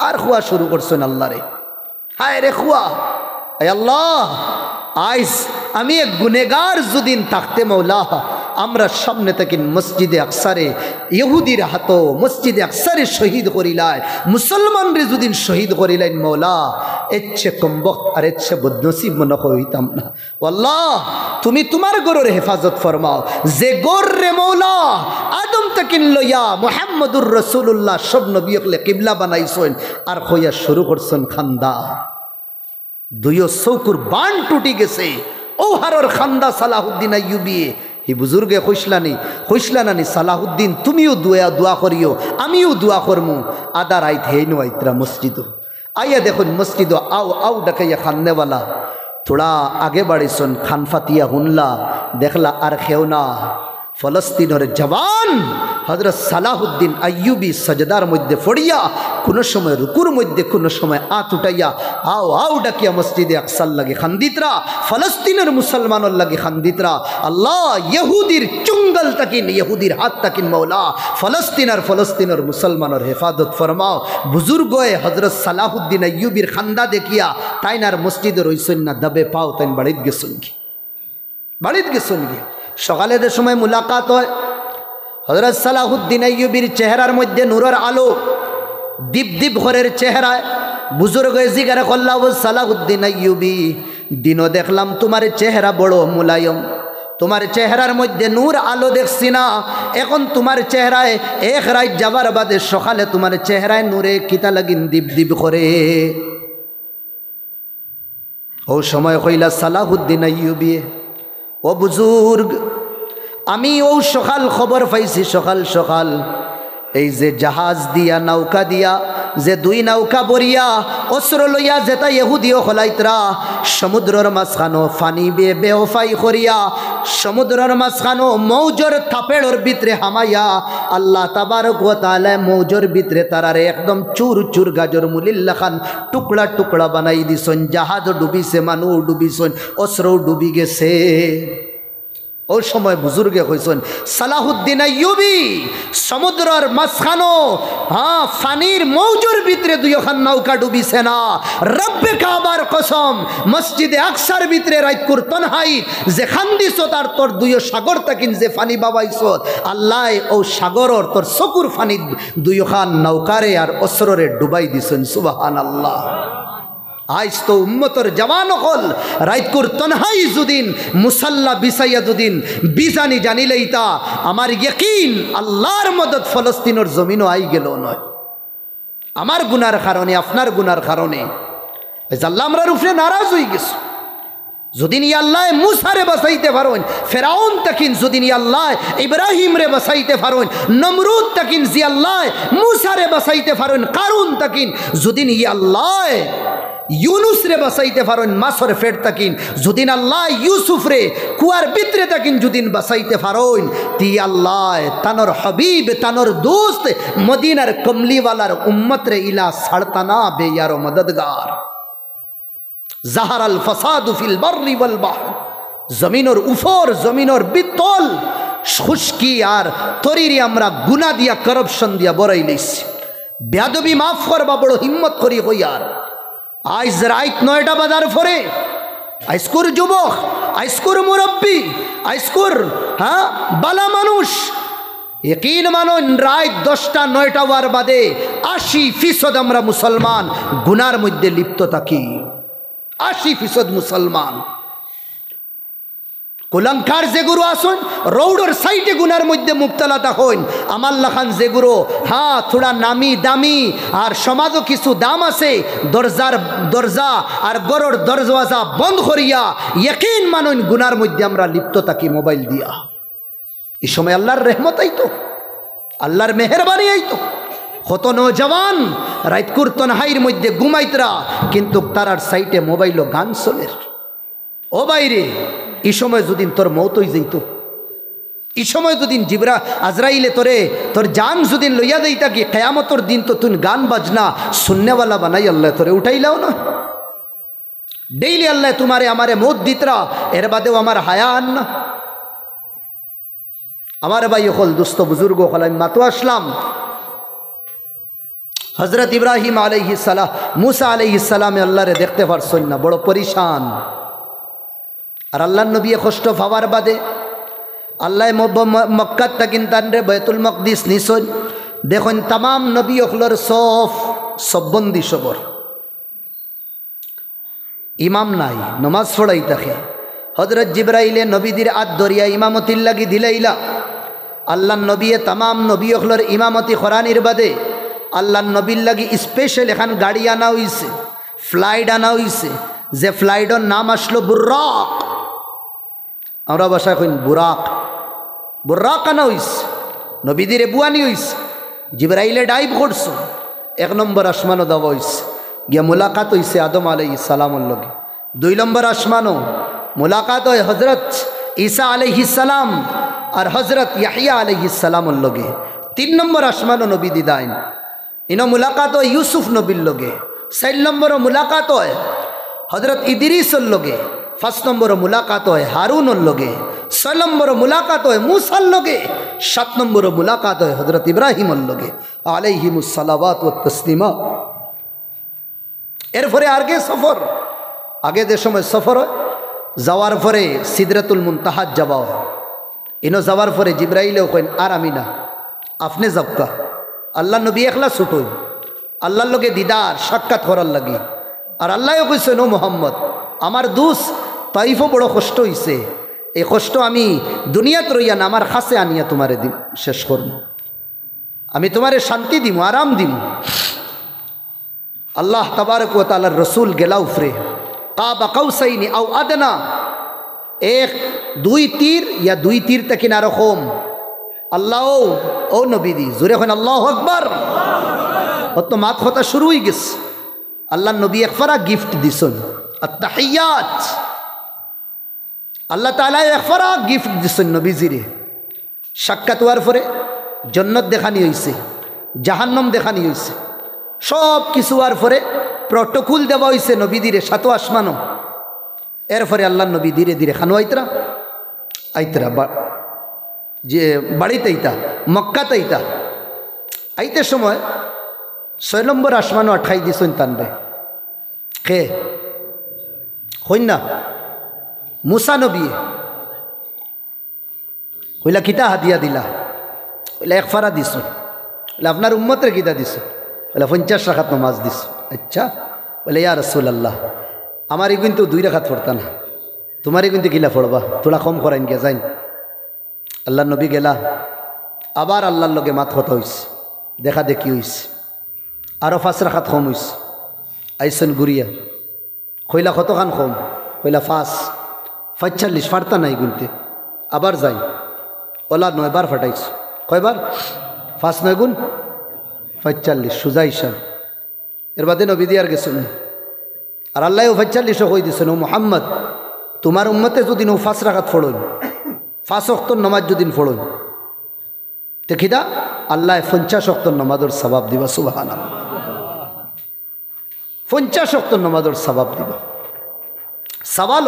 আর খুয়া শুরু করছেন আল্লাহ রে, হায় রে খুয়া, আয় আল্লাহ আইস আমি এক গুনেগার যদিন থাকতে মৌলা, আমরা সামনে থেকে মসজিদে আকসারে ইহুদির হাত মসজিদে আকসারে শহীদ করিলাই, মুসলমানরে যদিন শহীদ করিলেন মৌলা, এচ্ছে কমবক আর এচ্ছে বদনসিব মনে হইতাম না। আল্লাহ তুমি তোমার গরের হেফাজত ফরমাও, যে গর রে মৌলা আদম তাকিন লইয়া মুহাম্মদুর রাসূলুল্লাহ সব নবী হলে কিবলা বানাইছেন, আর হইয়া শুরু করছেন খান্দা। দুইও চৌকুর বান টুটি গেছে, ও হারর খান্দা সালাহুদ্দিন আইয়ুবী। হি বুজুর্গে হইসলানি সালাহুদ্দিন তুমিও দোয়া করিও আমিও দোয়া করমু। আদা রাইত হেই নাইতরা মসজিদ আইয়া দেখুন মসজিদ আও আও ডাকাইয়া খান্নেওয়ালা থোড়া আগে বাড়িছন, খান ফাতিয়া হুনলা দেখলা আর খেও না। ফলস্তিনের জওয়ান হযরত সালাহুদ্দিন আইয়ুবী সজদার মধ্যে পড়িয়া, কোনো সময় রুকুর মধ্যে, কোনো সময় আত উঠাইয়া আও আও ডাকিয়া মসজিদে আকসার লাগে খান্দিতরা, ফলস্তিনের মুসলমানের লাগে খান্দিতরা। আল্লাহ ইহুদির চুঙ্গল তাকিন, ইহুদির হাত তাকিন মৌলা, ফলস্তিনের মুসলমানের হেফাজত ফরমাও। বুজুর্গয়ে হযরত সালাহুদ্দিন আইয়ুবীর খান্দা দেখিয়া তাইনার মসজিদে রইছেন না, দবে পাও তাইন বাড়িত গেছেন কি, বাড়িত গেছেন কি। সকালের সময় মুলাকাত হয়, হযরত সালাহুদ্দিন আইয়ুবীর চেহারার মধ্যে নূরের আলো, দীপ দীপ ঘরের চেহারায়। বুজুর্গ জিজ্ঞাসা করলাম, সালাহুদ্দিন আইয়ুবী দিনও দেখলাম তোমার চেহারা বড় মুলায়ম, তোমার চেহারার মধ্যে নূর আলো দেখছি না, এখন তোমার চেহারায় এক রাত যাবার বাদে সকালে তোমার চেহারায় নূরে কিতা লাগিন দীপ দীপ করে। ও সময় কইলা সালাহুদ্দিন আইয়ুবী, ও বুজুর্গ আমি ও সকাল খবর পাইছি, সকাল সকাল এই যে জাহাজ দিয়া নৌকা দিয়া যে দুই নৌকা বরিয়া অস্ত্র লইয়া যেটা ইহুদিও হলাইতরা সমুদ্রের মাঝখানো ফানি বে বেওফাই করিয়া সমুদ্রের মাঝখানো মৌজর থাপেড়র ভিতরে হামাইয়া আল্লাহ তাবারক ওয়া তাআলা মৌজর ভিতরে তারারে একদম চুর চুর গাজর মুলিল্লা খান টুকরা টুকরা বানাই দিছন। জাহাজ ডুবিছে, মানুষ ডুবিছন, অস্ত্র ডুবি গেছে। ওই সময় বুজুর্গে কইছেন সালাহুদ্দিন আইয়ুবী সমুদ্রের মাঝখানো ফানির মৌজুর ভিতরে দুইখান নৌকা ডুবিছে না, রব্বে কাবার কসম মসজিদে আকসার ভিতরে রাইতকুর তনহাই যে খান্দিছ তার তোর দুইও সাগর তাকিন যে ফানি বাবাইছ আল্লাহ ও সাগরর তোর চকুর ফানি দুইখান নৌকারে আর অস্ত্ররে ডুবাই দিছেন। সুবহানাল্লাহ। আইজ তো উম্মতর জওয়ান হল রাইতকুর তনহাই যদিন মুসাল্লা বিছাইয়া যদিন বিজানি জানিলেই তা আমার ইয়াকিন আল্লাহর মদত ফলস্তিনের জমিনও আই গেল নয়, আমার গুনার কারণে, আপনার গুনার কারণে। আল্লাহ আমরার উপরে নারাজ হয়ে গেছে। যদিন আল্লাহ মুসারে বাঁচাইতে পারেন, ফেরাউন তাকিন যদিন আল্লাহ ইব্রাহিম রে বাঁচাইতে পারেন, নমরুদ তাকিন জি আল্লাহ মুসারে বাঁচাইতে পারেন, কারুন তাকিন যদিন আল্লাহ ইউনুস রে বাঁচাইতে পারেন মাছর ফেট তাকিন, যদিন আল্লাহ ইউসুফ রে কুয়ার ভিতরে তাকিন যদিন বাঁচাইতে পারেন, তি আল্লাহ তানর হাবিব তানর দোস্ত মদিনার কমলিওয়ালার উম্মত রে ইলা ছাড়তানা বেয়ার মদদগার। জাহার আল ফাসাদু ফিল বাররি ওয়াল বাহর, জমিনের উপর জমিনের বিতল খুশকি আর তরিরি আমরা গুনাহ দিয়া করপশন দিয়া বড়াই লইছি। বেয়াদবি মাফ করবা বড় হিম্মত করি হইয়ার। আইজ রাইত 9টা বাজার পরে আইস্কুর যুবক, আইস্কুর মুরব্বী, আইস্কুর বালা মানুষ ইকিন মানুন রাত 10টা 9টা হওয়ার বাদে 80% আমরা মুসলমান গুনার মধ্যে লিপ্ত থাকি। 80% মুসলমান কুলঙ্কার যেগুলো আসুন রৌডর সাইডে গুনার মধ্যে মুক্তলা হইন। আমার লাখান যেগুলো হ্যাঁ থোড়া নামি দামি আর সমাজও কিছু দাম আছে, দরজা আর গরর দরজা বন্ধ করিয়া ইয়কিন মানুন গুনার মধ্যে আমরা লিপ্ত থাকি মোবাইল দিয়া। এই সময় আল্লাহর রহমত আইতো, আল্লাহর মেহরবানি আইতো। কত নৌজওয়ান রাত কুরতন হাইর মধ্যে ঘুমাইতরা, কিন্তু তারার সাইটে মোবাইল গান চলের। ও বাইরে এই সময় যদি তোর মৌত হয়ে যেত, এই সময় যদি জিবরা আজরাইলে তোর জান যদি লইয়া দেই থাকি, কেয়ামতর দিন তো তুই গান বাজনা শুননেওয়ালা বানাই আল্লাহ তোরে উঠাইলাও না। ডেইলি আল্লাহ তোমারে আমারে মৌত দিতরা, এর বাদেও আমার হায়া আন না। আমার ভাই হল দুস্থ বুজুর্গ হল, আমি মাতো আসলাম হজরত ইব্রাহিম আলাইহিস সালাম মুসা আলাইহিস সালামে আল্লাহরে দেখতে পারছেন না, বড় পরিশান। আর আল্লাহ নবী কষ্ট পাওয়ার বাদে আল্লাহ মক্কাত তাকিন তানরে বাইতুল মকদিস নিছন। দেখুন তাম নবী অখলর সববন্দি সবর, ইমাম নাই, নমাজ পড়াই থাকে। হজরত জিবরাইলে নবীদের আদ দরিয়া ইমামতির লাগি দিলাইলা। আল্লাহ নবীয়ে তাম নবী অখলর ইমামতি খরানির বাদে আল্লাহ নবীর লাগি স্পেশাল এখান গাড়ি আনা হইছে, ফ্লাইট আনা হইছে, যে ফ্লাইটের নাম আসলো বুর্রাক। আমরা বাসায় কইন বুরাক, বুর্রাক আনা হইছে, নবীদিরে বুয়ানি হইছে। জিবরাইলে ডাইভ করছো, 1 নম্বর আসমানও দেওয়া হইছে, গিয়া মুলাকাত হইছে আদম আলাইহিস সালামর লগে। 2 নম্বর আসমানও মুলাকাত হয় হজরত ঈসা আলাইহিস সালাম আর হজরত ইয়াহিয়া আলাইহিস সালামর লগে। 3 নম্বর আসমানও নবী দিদাইন, ইনো মুলাকাত হয় ইউসুফ নবীর লগে। 4 নম্বরও মুলাকাত হয় হজরত ইদরিসর লগে। 5 নম্বরও মুলাকাত হয় হারুনর লগে। 6 নম্বরও মুলাকাত হয় মুসার লগে। 7 নম্বরও মুলাকাত হয় হজরত ইব্রাহিমর লগে আলাইহিমুস সালাওয়াত ওয়াত তাসলিমা। এরপরে আগে সফর, আগে যে সময় সফর হয় যাওয়ার পরে সিদরাতুল মুনতাহাত যাওয়া হয়। ইনো যাওয়ার পরে জিবরাইলেও কইন আর আমি না, আপনি যাবকা। আল্লাহ নবী একলা ছুটই আল্লাহর লগে দিদার সাক্ষাৎ করার লাগি। আর আল্লাহও কইছেন ও মোহাম্মদ আমার দুস তাইফও বড় কষ্ট হইছে, এই কষ্ট আমি দুনিয়াত রইয়া না আমার কাছে আনিয়া তোমারে দিম, শেষ করব। আমি তোমারে শান্তি দিমু, আরাম দিমু। আল্লাহ তাবারক ওয়া তাআলার রসুল গেলা উফরে কাবা কাউসাইনি আও আদনা, 1-2 তীর ইয়া 2 তীর থেকে না রকম। আল্লাহ ও নবীদি জোরে এখন আল্লাহু আকবার। অত মাত কথা শুরু হয়ে গেছে। আল্লাহ নবী একফারা গিফট দিছেন আত-তাহিয়াত। আল্লাহ তাআলা একফারা গিফট দিছেন নবীজিরে। সাক্ষাৎ হওয়ার পরে জান্নাত দেখানি হইছে, জাহান্নাম দেখানি হইছে, সব কিছু হওয়ার পরে প্রটোকল দেওয়া হইছে নবীদিরে 7 আসমানও। এরপরে আল্লাহ নবী ধীরে ধীরে খানো আইতরা যে বাড়িতে আইতা, মক্কাতে আইতা। আইতে সময় 6 নম্বর আসমানও আঠাই দিছেন তানরে। কে হইন না মুসা নবী কইলা কিতা হাদিয়া দিলা? কইলা একফারা দিছ। বলে আপনার উম্মতের কিতা দিছ? বলে 50 রাকাত নামাজ দিছ। আচ্ছা, বলে ইয়া রাসূলুল্লাহ আমারই কিন্তু 2 রাকাত পড়তা না, তোমারই কিন্তু কিলা পড়বা, তোলা কম করাইন গিয়া যাইন। আল্লাহ নবী গেলা, আবার আল্লাহর লগে মাত কথা হইছে, দেখা দেখি হইছে, আরও 5 রাকাত কম হইছে। আইসন গুরিয়া কইলা কতখান কম? কইলা 45 ফাটতা নাই গুনতে। আবার যাই, ওলা 9 বার ফাটাইছ। কয়বার? 5 9 গুণ 45, সুজা হিসাব। এর বাদে নবী দিয়ার গেছেন। আর আল্লাহও 45 কই দিছেন, ও মুহাম্মদ তোমার উম্মতে যদি 5 রাকাত ফড়ন, 5 ওয়াক্তর নামাজ যদি ফড়ন, দেখিদা আল্লাহ 50 ওয়াক্তর নামাজের সওয়াব দিবা। সুবহানাল্লাহ, 50 ওয়াক্তর নামাজের সওয়াব দিবা। সওয়াল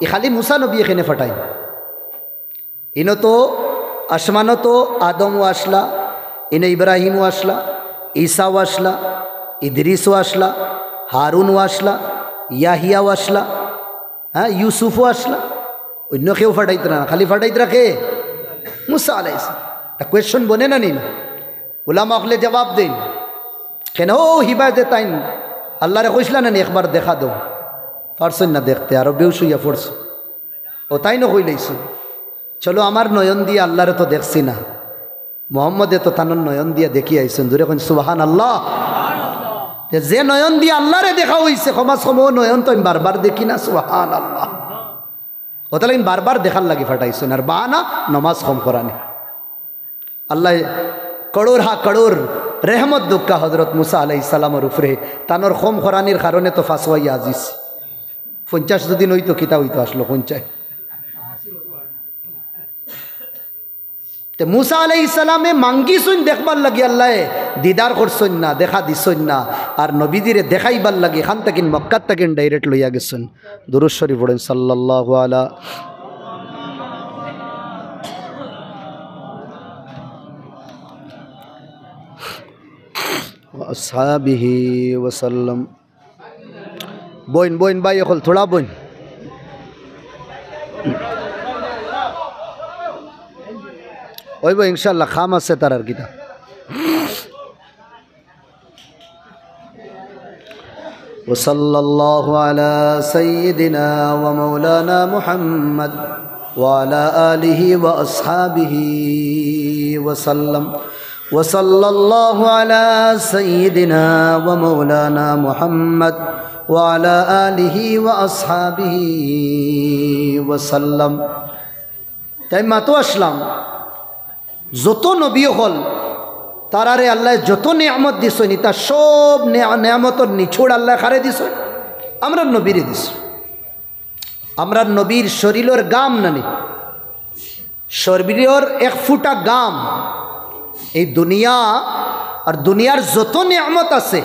এ খালি মুসা নবী এখানে ফাটাই, ইনো তো আসমানো তো আদমও আসলা, ইনো ইব্রাহিমও আসলা, ঈসাও আসলা, ইদ্রিসও আসলা, হারুনও আসলা, ইয়াহিয়াও আসলা, হ্যাঁ ইউসুফও আসলা। অন্য কেউ ফাটাইতে না, খালি ফাটাইতে রাখে মুসা আলাইহিস। একটা কোয়েশ্চন বনে না নিন, উলামা আকলে জবাব দেন। কেন ও হিবায়তে তাইন আল্লাহরে কইসলা না একবার দেখা দো, পারছেন না দেখতে, আরো বেউস হইয়া পড়ছে। ও তাই না কইলেইছ, চলো আমার নয়ন দিয়ে আল্লাহরে তো দেখছি না, মোহাম্মদে তো তানোর নয়ন দিয়ে দেখি আইছেন। দূরে কোন সুবহান আল্লাহ। যে নয়ন দিয়ে আল্লাহরে দেখা হইছে, ক্ষমা সম নয়ন তো আমি বারবার দেখি না। সুবহান আল্লাহ। ও তাহলে বারবার দেখার লাগি ফাটাইছেন, আর বাহানা নমাজ কম করানি। আল্লাহ করোর হা করোর রেহমত দুঃখা হজরত মুসা আলাইহিস সালামের উপরে, তানোর কম করানির কারণে তো ফাঁসওয়াই আজিস। 50 যদি নইতো কিতা হইতো, আসলো 50। মুসা আলাইহিস সালামে মাঙ্গিছুন দেখবার লাগি, আল্লাহ দিদার করছেন না, দেখা দিছেন না, আর নবীদিরে দেখাইবার লাগি খান তাকিন মক্কাত তাকিন ডাইরেক্ট লইয়া গেছেন। দুরূদ শরীফ পড়েন সাল্লাল্লাহু আলা আসহাবিহি ওয়াসাল্লাম। বইন বইন ভাই এখন থোড়া বইন। ওইব ইনশাল্লাহ খাম আছে তার আর কিতা। ওয়াসাল্লাল্লাহু আলা সাইয়্যিদিনা ওয়া মাওলানা মুহাম্মদ ওয়া আলা আলিহি ওয়া আসহাবিহি ওয়াসাল্লাম। ওয়াসাল্লাল্লাহু আলা সাইয়্যিদিনা ওয়া মাওলানা মুহাম্মদ ওয়া আলা আলিহি ওয়া আসহাবিহি ওয়াসাল্লাম। তাই মাতো আসলাম, যত নবী হল তারারে আল্লাহ যত নিয়ামত দিছেন, তা সব নিয়ামতর নিছুড় আল্লাহ খারে দিছেন, আমরা নবীরে দিছ। আমরা নবীর শরীরের গাম নানি, শরীরের এক ফুটা গাম এই দুনিয়া আর দুনিয়ার যত নিয়ামত আছে,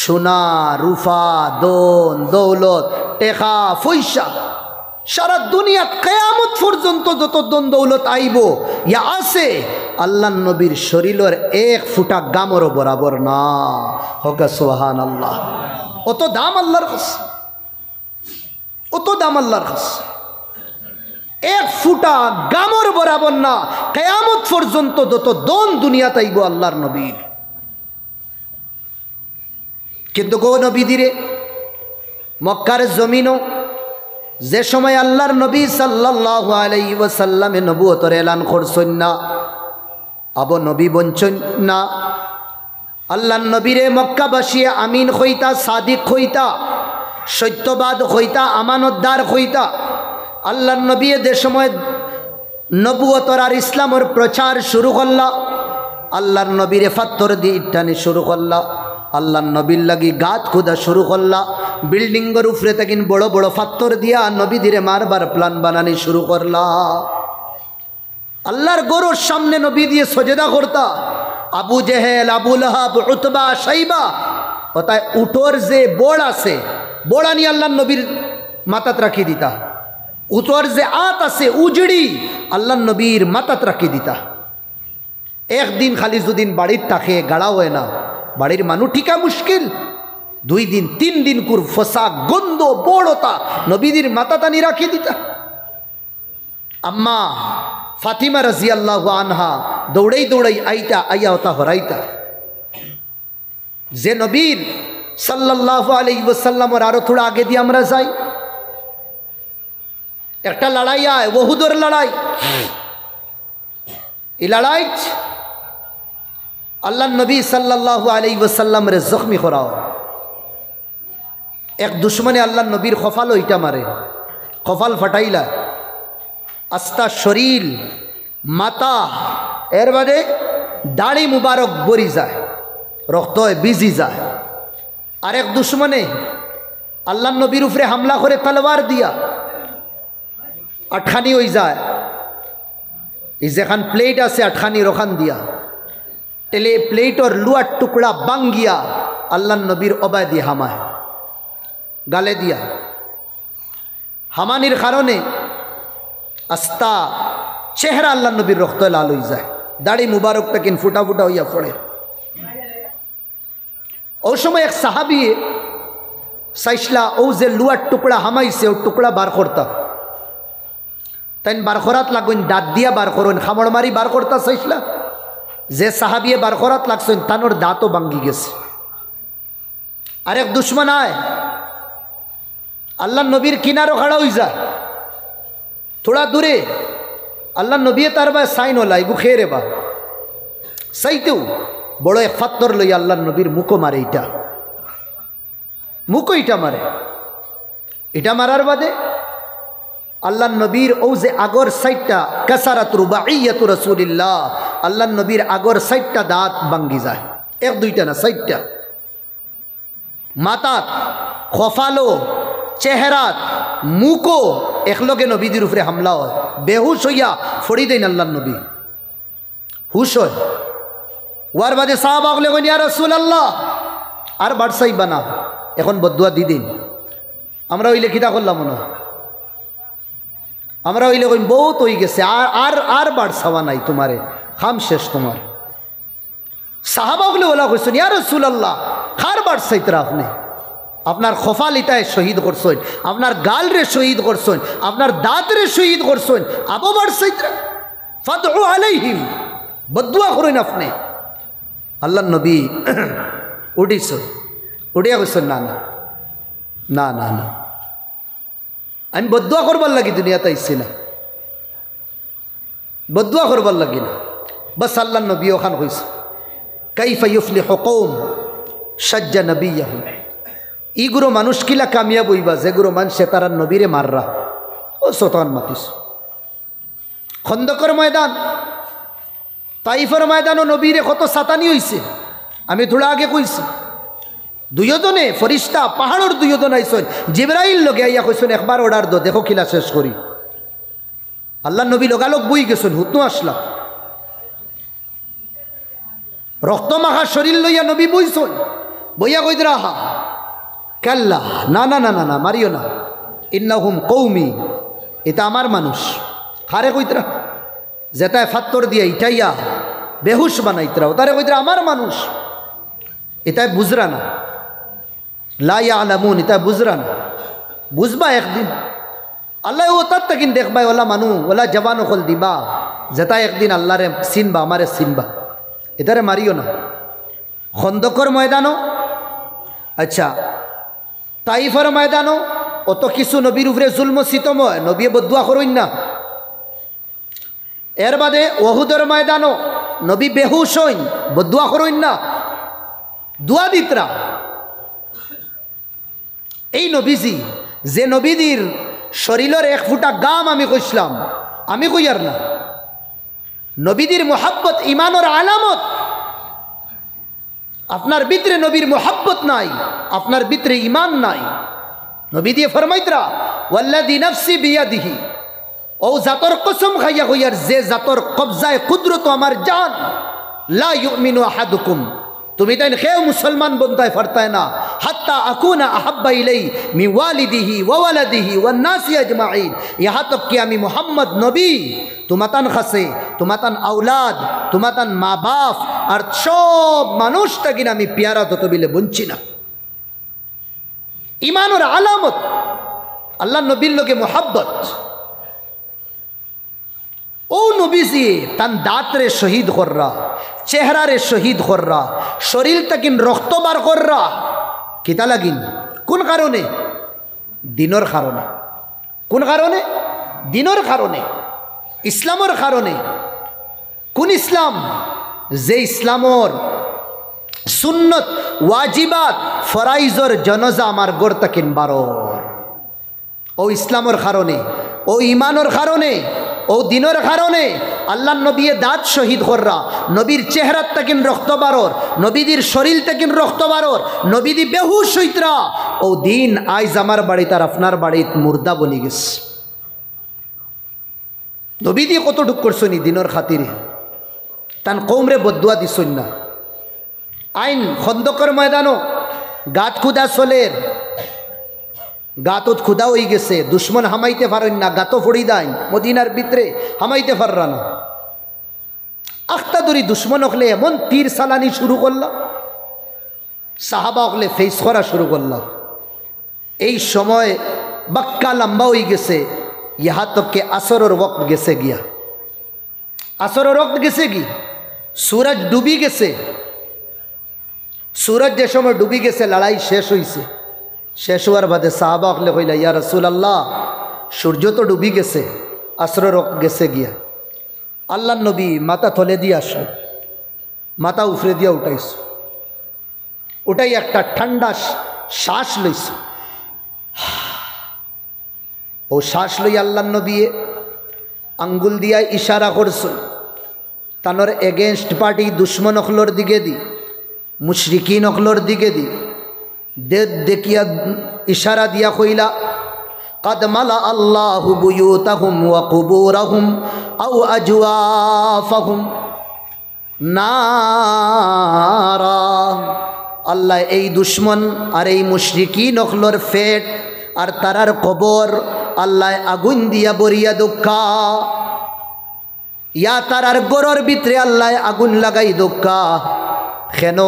সোনা রূপা দন দৌলত টেকা পয়সা, সারা দুনিয়া কিয়ামত পর্যন্ত যত দন দৌলত আইব ইয়া আছে, আল্লাহ নবীর শরীরের এক ফুটা গামরও বরাবর না। হোক সুবহানাল্লাহ। অত দাম আল্লাহর কাছে, অত দাম আল্লাহর কাছে, এক ফুটা গামর বরাবর না। কিয়ামত পর্যন্ত যত দন দুনিয়াতে আইব আল্লাহর নবীর। কিন্তু গো নবী দিরে মক্কার জমিনও যে সময় আল্লাহর নবী সাল্লাল্লাহু আলাইহি ওয়াসাল্লামে নবুয়তের এলান করছেন না, আবু নবী বঞ্চন না, আল্লাহর নবীরে মক্কাবাসী আমিন হইতা, সাদিক হইতা, সত্যবাদ হইতা, আমানতদার হইতা। আল্লাহর নবী যে সময় নবুয়তর আর ইসলামের প্রচার শুরু করলা, আল্লাহর নবীরে ফাত্তর দিয়ে ইটানি শুরু করলা, আল্লাহর নবীর লাগি গাত খুদা শুরু করলা, বিল্ডিংয়ের উপরে তাকিন বড় বড় ফাত্তর দিয়া নবী দিরে মারবার প্ল্যান বানানি শুরু করলা। আল্লাহর গরুর সামনে নবী দিয়ে সজদা করতা। আবু জেহেল, আবু লাহাব, উতবা, শাইবা, ওটাই উটোর যে বড় আছে, বড়া নিয়ে আল্লাহর নবীর মাথাত রাখি দিতা। উটোর যে আত আছে উজড়ি আল্লাহর নবীর মাথাত রাখি দিতা। একদিন খালি দুদিন বাড়ির থাকে গাড়া হয় না, বাড়ির মানুষ ঠিকা মুশকিল। 2 দিন 3 দিন কুর ফসা গন্ধ বড়তা নবীদের মাথা টানি রাখি দিতা। আম্মা ফাতিমা রাদিয়াল্লাহু আনহা দৌড়াই দৌড়াই আইতা, আইয়া ওটা হরাইতা। যে নবীর সাল্লাল্লাহু আলাইহি ওয়াসাল্লামের আরো থোড়া আগে দিয়ে আমরা যাই, একটা লড়াই আয়, ওহুদের লড়াই। এই লড়াই আল্লাহ নবী সাল্লাল্লাহু আলাইহি ওয়াসাল্লামের জখমি করাও। এক দুশ্মনে আল্লাহ নবীর কপাল ওইটা মারে, কপাল ফাটাইলা, আস্তা শরীর মাথা এর বাদে দাড়ি মুবারক বরি যায়, রক্ত বিজি যায়। আর এক দুশ্মনে আল্লাহ নবীর উপরে হামলা করে তলোয়ার দিয়া আটখানি হয়ে যায়। এই যেখান প্লেট আছে আটখানি রখান দিয়া টেলে প্লেটর লুয়ার টুকরা বাঙ্গিয়া আল্লাহ নবীর অবায় দিয়ে হামায় গালে দিয়া। হামানির কারণে আস্তা চেহারা আল্লাহ নবীর রক্ত লাল হয়ে যায়, দাড়ি মুবারক তাকিন ফুটা ফুটা হইয়া পড়ে। ওই সময় এক সাহাবি সাইসলা ও যে লুয়ার টুকরা হামাইছে ও টুকরা বার করতা, তাই বার করাত লাগুন দাঁত দিয়া বার করুন, খামড় মারি বার করতা সাইসলা। যে সাহাবিয়ে বারখরাত লাগছেন তানোর দাঁতও ভাঙ্গি গেছে। আরেক দুশ্মন আয় আল্লাহ নবীর কিনারও খাড়া হয়ে যায়, থোড়া দূরে আল্লাহ নবী তার বা সাইন হলা এগু খেয়ে রে বা সাইতেও বড় এক ফাত্তর লই আল্লাহ নবীর মুখো মারে, এইটা মুখো এইটা মারে। এটা মারার বাদে আল্লাহ নবীর ও যে আগর সাইডটা কাসারাত রুবাইয়াতু রাসূলিল্লাহ, আল্লাহ নবীর আগর সাইডটা দাঁত ভাঙ্গি যায়, এক দুইটা না সাইডটা। মাথাত খফালো চেহারাত মুখো একলগে নবীদের উপরে হামলা হয়, বেহুশ হইয়া ফড়ি দেন আল্লাহ নবী, হুশ হয়। ওয়ার বাদে সাহাবা বলে ইয়া রাসূলুল্লাহ আর বাড়সাই বানা, এখন বদুয়া দি দিন। আমরা ওই লেখিতা করলাম না, আমরা ওইলে কইম বহুত হয়ে গেছে, আর আর আর বাড়সাওয়া নাই, তোমারে খাম শেষ তোমার। সাহাবা বলে ওলা কইছেন ইয়া রাসূলুল্লাহ খার বাড়সাইতরা আপনি, আপনার খফালিতায় শহীদ করছেন, আপনার গাল রে শহীদ করছেন, আপনার দাঁত রে শহীদ করছেন, আবু বাড়সাইতরা ফাদউ আলাইহিম, বদুয়া করেন আপনি। আল্লাহ নবী উঠিস, উঠিয়া কইছেন না না না না না, আমি বদুয়া করবার লাগি দুনিয়াতে আইছি না, বদুয়া করবার লাগি না। বাস আল্লাহ নবী ওখান কইছে কাইফা ইউফলিহু কওম শাজ্জা নবিয়াহু, ইগুলো মানুষ কিলা কামিয়াব হইবা যেগুলো মানুষে তারা নবীরে মাররা। ও শতান মাতিস খন্দকর ময়দান, তাইফের ময়দানও নবীরে কত সাতানি হইছে। আমি থোড়া আগে কইছি দুইজনে ফরিস্তা পাহাড়ের দুইজন আইসন, জিবরাইল লগে আইয়া কইসন একবার অর্ডার দো দেখো কিলা শেষ করি। আল্লাহ নবী লগালগ বই গেছেন, হুতু আসলাম রক্ত মাখা শরীর লইয়া নবী বইছন, বইয়া কইদ রাহা কাল্লা না না না না না মারিও না, ইন্নাহুম কৌমি, এটা আমার মানুষ। হারে কইতরা যেটায় ফাত্তর দিয়া ইটাইয়া বেহুশ বানাইতরা, তারে কইতরা আমার মানুষ, এটাই বুঝরা না, লা ইয়ালামুন, এটা বুঝরা না, বুঝবা একদিন আল্লাহ ও তার তাকিন দেখবাই, ওলা মানু ওলা জবানো খোল দিবা, যেটা একদিন আল্লাহরে চিনবা, আমারে চিনবা, এটারে মারিও না। খন্দকর ময়দানও আচ্ছা, তাইফের ময়দানও অত কিছু নবীর উপরে জুলম সিতম হয়, নবী বদুয়া করইন না। এর বাদে ওহুদের ময়দানও নবী বেহুশ হইন, বদুয়া করইন না, দুয়া দিতরা। এই নবীজি যে নবীদের শরীরের এক ফুটা গাম আমি কইসলাম, আমি কইয়ার না, নবীদের মোহাব্বত ইমানের আলামত। আপনার ভিতরে নবীর মোহাব্বত নাই, আপনার ভিতরে ইমান নাই। নবী দিয়ে ফরমাইতরা ওয়াল্লাযী নাফসি বিয়াদিহি, ও জাতর কসম খাইয়া কইয়ার যে জাতর কবজায় কুদরত আমার জান, লা ইউমিনু আহাদুকুম, তুমি তাই কেউ মুসলমান বনতায় ফারতায় না, হাত্তা আকুনা আহাব্বা ইলাই মি ওয়ালিদিহি ওয়া ওয়ালাদিহি ওয়ান নাসি আজমাইন, ইহা তক কি আমি মুহাম্মদ নবী তোমাতান খাসে, তোমাতান আওলাদ, তোমাতান মা বাপ আর সব মানুষটা কিনা আমি পিয়ারা তত বিলে বঞ্চি না। ইমানের আলামত আল্লাহ নবীর লোকে মোহাব্বত। ও নবীজি তান দাঁতরে শহীদ কররা, চেহারারে শহীদ কররা, শরীরটা কিন রক্ত বার কররা, কিতা লাগিন কোন কারণে? দিনের কারণে। কোন কারণে? দিনের কারণে, ইসলামের কারণে। কোন ইসলাম? যে ইসলামর সুন্নত ওয়াজিবাত ফরাইজর জনজা আমার গড় তাকিন বারর, ও ইসলামের কারণে, ও ইমানের কারণে, ও দিনের কারণে আল্লাহ নবী দাঁত শহীদ কররা, নবীর চেহারার তাকিন রক্ত বারর, নবীদের শরীর তাকিন রক্ত বারর, নবীদি বেহুশ হইতরা, ও দিন আইজ আমার বাড়িতে আর আপনার বাড়িতে মুর্দা বনি গেছে। নবীদি কতটুক করছনি দিনের খাতিরে, তান কৌমরে বদুয়া দিছন না। আইন খন্দকর ময়দানও গাত খুদা চলের, গাতত খুদা হয়ে গেছে, দুশ্মন হামাইতে পারেন না, গাতো ফড়ি দেয় মদিনার ভিতরে, হামাইতে পাররা না। আখতা দরি দুশ্মন হলে এমন তীর সালানি শুরু করল, সাহাবা হলে ফেস করা শুরু করল। এই সময় বাক্কা লম্বা হয়ে গেছে, ইহা তককে আসরের ওয়াক্ত গেছে গিয়া, আসরের ওয়াক্ত গেছে কি सूरज डूबी गेছে, सूरज যে সময় ডুবি গেছে লড়াই শেষ হইছে। শেষ হওয়ার বাদে সাহাবা হলে কইলা ইয়া রাসূলুল্লাহ সূর্য তো ডুবি গেছে, আসর রক গেছে গিয়া। আল্লাহর নবী মাথা তলে দিয়ে আসলো, মাথা উফরে দিয়া উঠাইছ, ওটাই একটা ঠান্ডা শ্বাস লইছ। ও শ্বাস লই আল্লাহর নবী আঙ্গুল দিয়া ইশারা করছ তানোর এগেনস্ট পার্টি দুশ্মন অখলোর দিকে দি, মুশরিকিন অখলোর দিকে দি দেখিয়া ইশারা দিয়া কইলা قد ملأ الله بيوتهم وقبورهم أو أجوافهم নারা। আল্লাহ এই দুশ্মন আর এই মুশরিকিন অখলোর ফেট আর তারার কবর আল্লাহ আগুন দিয়া বরিয়া দোক্কা, ইয়া তারার গরর ভিতরে আল্লাহ আগুন লাগাই দোক্কা। কেন?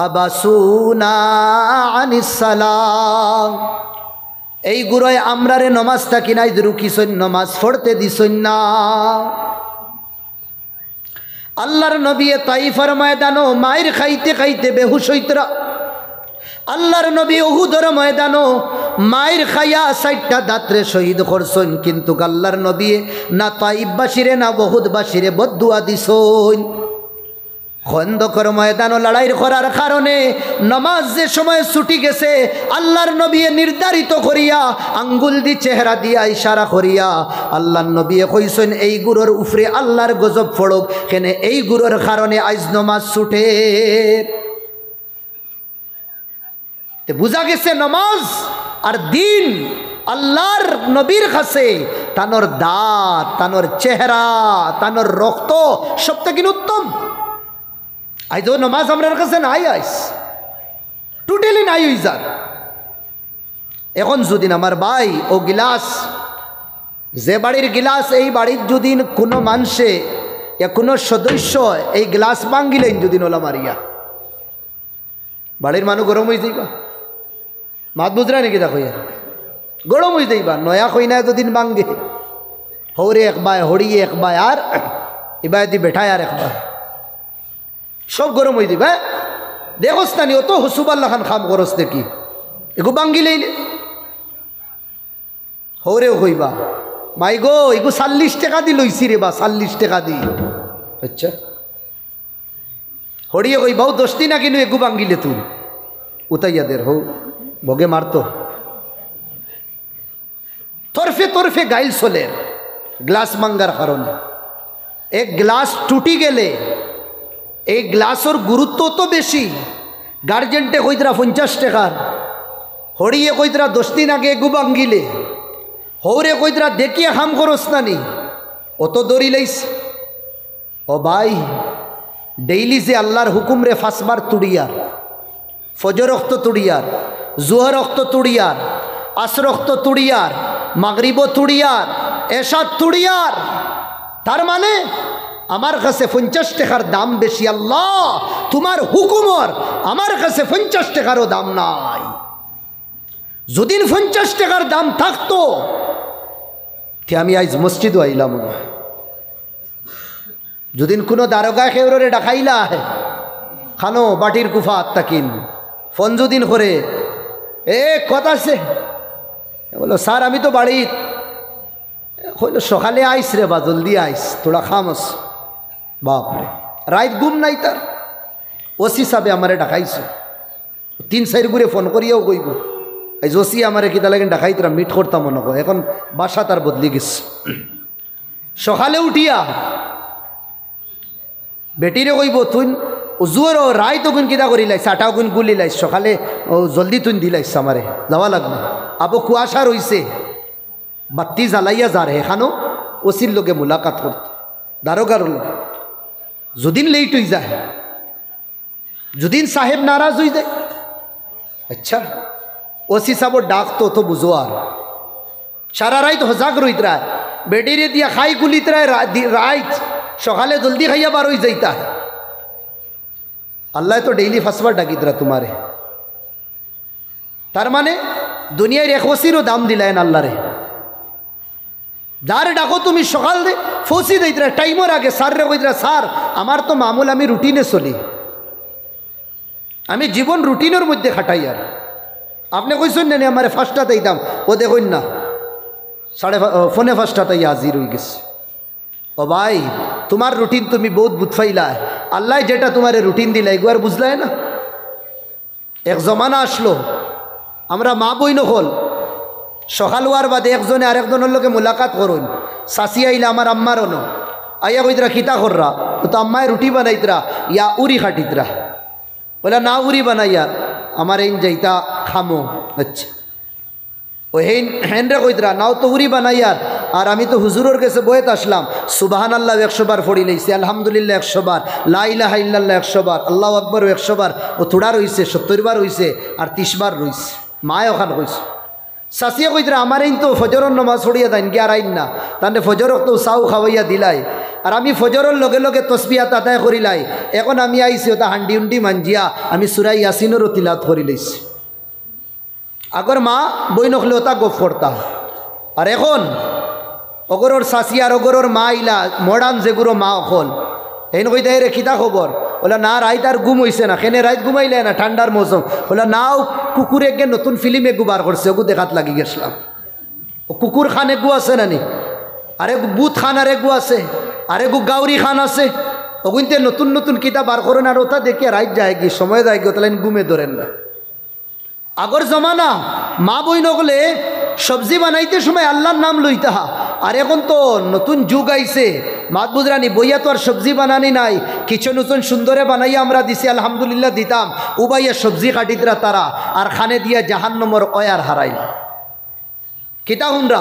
আবাসুনা আনিস সালাম, এই গুরয় আমরারে নমাজ থাকি নাই রুকিছন, নমাজ পড়তে দিছন না। আল্লাহর নবী তাইফার ময়দানো মায়ের খাইতে খাইতে বেহুশ হইতরা। আল্লাহর নবী উহুদের ময়দানো মায়ের খাইয়া 60টা দাত্রে শহীদ করছেন, কিন্তু আল্লাহর নবী না তাইফবাসীরে না বহুদবাসীরে বদদুয়া দিছন। খন্দকর ময়দানো লড়াই করার কারণে নমাজ যে সময় ছুটি গেছে আল্লাহর নবী নির্ধারিত করিয়া আঙ্গুল দি চেহারা দিয়া ইশারা করিয়া আল্লাহর নবী কইছেন এই গুরুর উপরে আল্লাহর গজব পড়ক, কেন এই গুরুর কারণে আজ নমাজ ছুটে। বুঝা গেছে নমাজ আর দিন আল্লাহর নবীর কাছে তানোর দাঁত, তানোর চেহারা, তানোর রক্ত সবথেকে উত্তম। আইজ নমাজ আমার কাছে নাই, আইস টোটালি নাই হই যার। এখন যদি আমার ভাই ও গিলাস, যে বাড়ির গিলাস, এই বাড়ির যদি কোনো মানুষে কোনো সদস্য এই গ্লাস ভাঙ্গিলেন যদি নলা মারিয়া, বাড়ির মানুষ গরম হয়ে যাইবা। মাত বুঝরা নাকি দেখো গরম হয়ে যাইবা। নয়া কইনা যদিন ভাঙ্গে হৌরে একবার, হড়িয়ে একবার, আর এবার দি বেঠায় আর একবার, সব গরম হয়ে দিবা। দেখোস না নি অত হুসুবাল্লা খান খাম করস দেখি এগু বাঙ্গি লইলে হৌরেও কইবা মাই গো এগু 40 টাকা দি লইছি রে বা 40 টাকা দি। আচ্ছা হড়িয়ে কইবাও 10 দিন না কিনু এগু বাঙ্গিলে তুই উতাইয়া দের হো ভোগে মারতো। তরফে তরফে গাইল চলে গ্লাস মাঙ্গার কারণে। এক গ্লাস টুটি গেলে এই গ্লাসের গুরুত্ব তো বেশি। গার্জেন্টে কইতরা 50 টাকার, হড়িয়ে কইতরা 10 দিন আগে এগু বাঙ্গিলে, হৌরে কইতরা দেখিয়া হাম করস না নি অত দড়ি লাইস। ও ভাই ডেইলি যে আল্লাহর হুকুম রে 5 বার তুড়িয়ার, ফজর রক্ত তুড়িয়ার, জোহর রক্ত তুড়িয়ার, আসর রক্ত তুড়িয়ার, মাগরিব তুড়িয়ার, এশা তুড়িয়ার, তার মানে আমার কাছে 50 টাকার দাম বেশি। আল্লাহ তোমার হুকুমর আমার কাছে 50 টাকারও দাম নাই। যদি 50 টাকার দাম থাকতো তে আমি আজ মসজিদও আইলাম না। যদি কোনো দারোগা খেউরে ডাকাইলা খানো বাটির কুফা আত্মাকিন ফোন যদিন করে এ কথা আছে বলো স্যার আমি তো বাড়ি হইল সকালে আইস রে বা জলদি আইস তোরা খামস। বাপরে রাত ঘুম নাই তার। ওসি সাহেবে আমারে ডাকাইছে 3-4 ঘুরে ফোন করিয়াও কইব এই ওসি আমারে কিতা লাগে ডাকাই তোরা মিট করতাম মনে কর। এখন বাসা তার বদলি গেছে। সকালে উঠিয়া বেটিরে কইব তুই জোর রায় তো গুণ কিতা করি লাইস, 8টা গুণ গুলি লাইস, সকালে ও জলদি তুই দিলাইস আমারে যাওয়া লাগবে। আবো কুয়াশা রইছে বাতি জ্বালাইয়া যার এখানো ওসির লোকে মুলাকাত করত দারোগার লোক। যদিন লেট হয়ে যায়, যদিন সাহেব নারাজ হয়ে যায়, আচ্ছা ওসি সাহেব ডাকতো তো বুঝো আর সারা রাত হজাক রইত রায় বেটিরে দিয়া খাই গুলিত রায় রাত সকালে জলদি খাইয়া বার হয়ে যাইতা। আল্লাহ তো ডেইলি ফাঁসবার ডাকিত রা তোমারে। তার মানে দুনিয়ার 1 ওসিরও দাম দিলেন আল্লাহরে। যারে ডাকো তুমি সকাল দে ফসি দিতরা টাইমের আগে স্যার রে কইতরা স্যার আমার তো মামুল আমি রুটিনে চলি, আমি জীবন রুটিনের মধ্যে খাটাই। আর আপনি কইছেন না আমার ফার্স্টটা দিতাম, ও দেখুন না ফোনে ফার্স্টটা হাজির হয়ে গেছে। ও ভাই তোমার রুটিন তুমি বহুত বুঝফাইলা, আল্লাহ যেটা তোমার রুটিন দিলা এগুয়ার বুঝলাই না। এক জমানা আসলো আমরা মা বই নকল সকাল হওয়ার বাদে একজনে আরেকজনের লোকে মোলাকাত করুন, শাসি আইলা আমার আম্মার অন আইয়া কইতরা খিতা কররা, তো আম্মায় রুটি বানাইতরা ইয়া উরি খাটিতরা, বলে না উরি বানাইয়া আমার এই যাইতা খামো। আচ্ছা ও হেন রে কইতরা নাও তো উরি বানাইয়ার, আর আমি তো হুজুরের কাছে বয়েত আসলাম সুবহান আল্লাহ 100 বার পড়ি লইছি, আলহামদুলিল্লাহ 100 বার, লা ইলাহা ইল্লাল্লাহ 100 বার, আল্লাহু আকবার 100 বার, ও থোড়া রইছে 70 বার হইছে আর 30 বার রইছে। মায় ওখান কইছে শাসিয়া কইতরা আমার এই তো ফজরের নামাজ ছড়িয়া দেন কি আর আইন না, তাহলে ফজরক তো চাও খাওয়াইয়া দিলাই, আর আমি ফজরের লগে লগে তসবিহাত আদায় করিলাই, এখন আমি আইছি ওটা হান্ডি উন্ডি মাঞ্জিয়া আমি সূরা ইয়াসিনেরও তিলাওয়াত করি লইছি। আগর মা বই নখলে ওটা গপ করতা, আর এখন অগরর শাসি আর অগরর মা ইলা মডার্ন যেগুলো মা অকল হেন কইতে রে খিতা খবর, বলে না রাইত আর ঘুম হইছে না, কেনে রাইত ঘুমাইলে না ঠান্ডার মৌসুম, বলে নাও কুকুরে গে নতুন ফিল্ম এগু বার করছে ওগু দেখাত লাগি গেছিলাম। ও কুকুর খান এগু আছে নানি, আরে বুথ খান আর এগু আছে, আরে গু গাউরি খান আছে, ওগুনতে নতুন নতুন কিতা বার করেন, আর ওটা দেখে রাইত যায় কি সময় যায় কি তাহলে ঘুমে ধরেন না। আগর জমানা মা বই নগলে সবজি বানাইতে সময় আল্লাহর নাম লইতা, আর এখন তো নতুন যুগ আইছে মাত বুঝরানি বইয়া তো আর সবজি বানানি নাই, কিছু নতুন সুন্দরে বানাইয়া আমরা দিছি আলহামদুলিল্লাহ দিতাম, উবাইয়া সবজি কাটিতরা তারা আর খানে দিয়া জাহান্নমর অয়ার হারাইল। কিতা হুনরা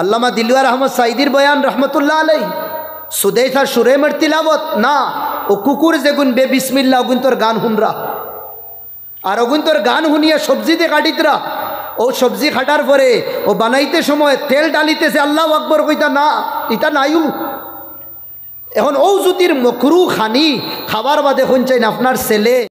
আল্লামা দিলওয়ার আহমদ সাইদির বয়ান রহমতুল্লাহ আলাই সুদেশ আর সুরেমের তিলাবত না, ও কুকুর যেগুন বে বিসমিল্লা ওগুন তোর গান হুনরা, আর ওগুন তোর গান শুনিয়া সবজিতে কাটিতরা, ও সবজি খাটার পরে ও বানাইতে সময় তেল ডালিতেছে আল্লাহু আকবার কইতা না, ইটা নাইও। এখন ও জুতির মকরু খানি খাবার বাদে শুনছেন আপনার ছেলে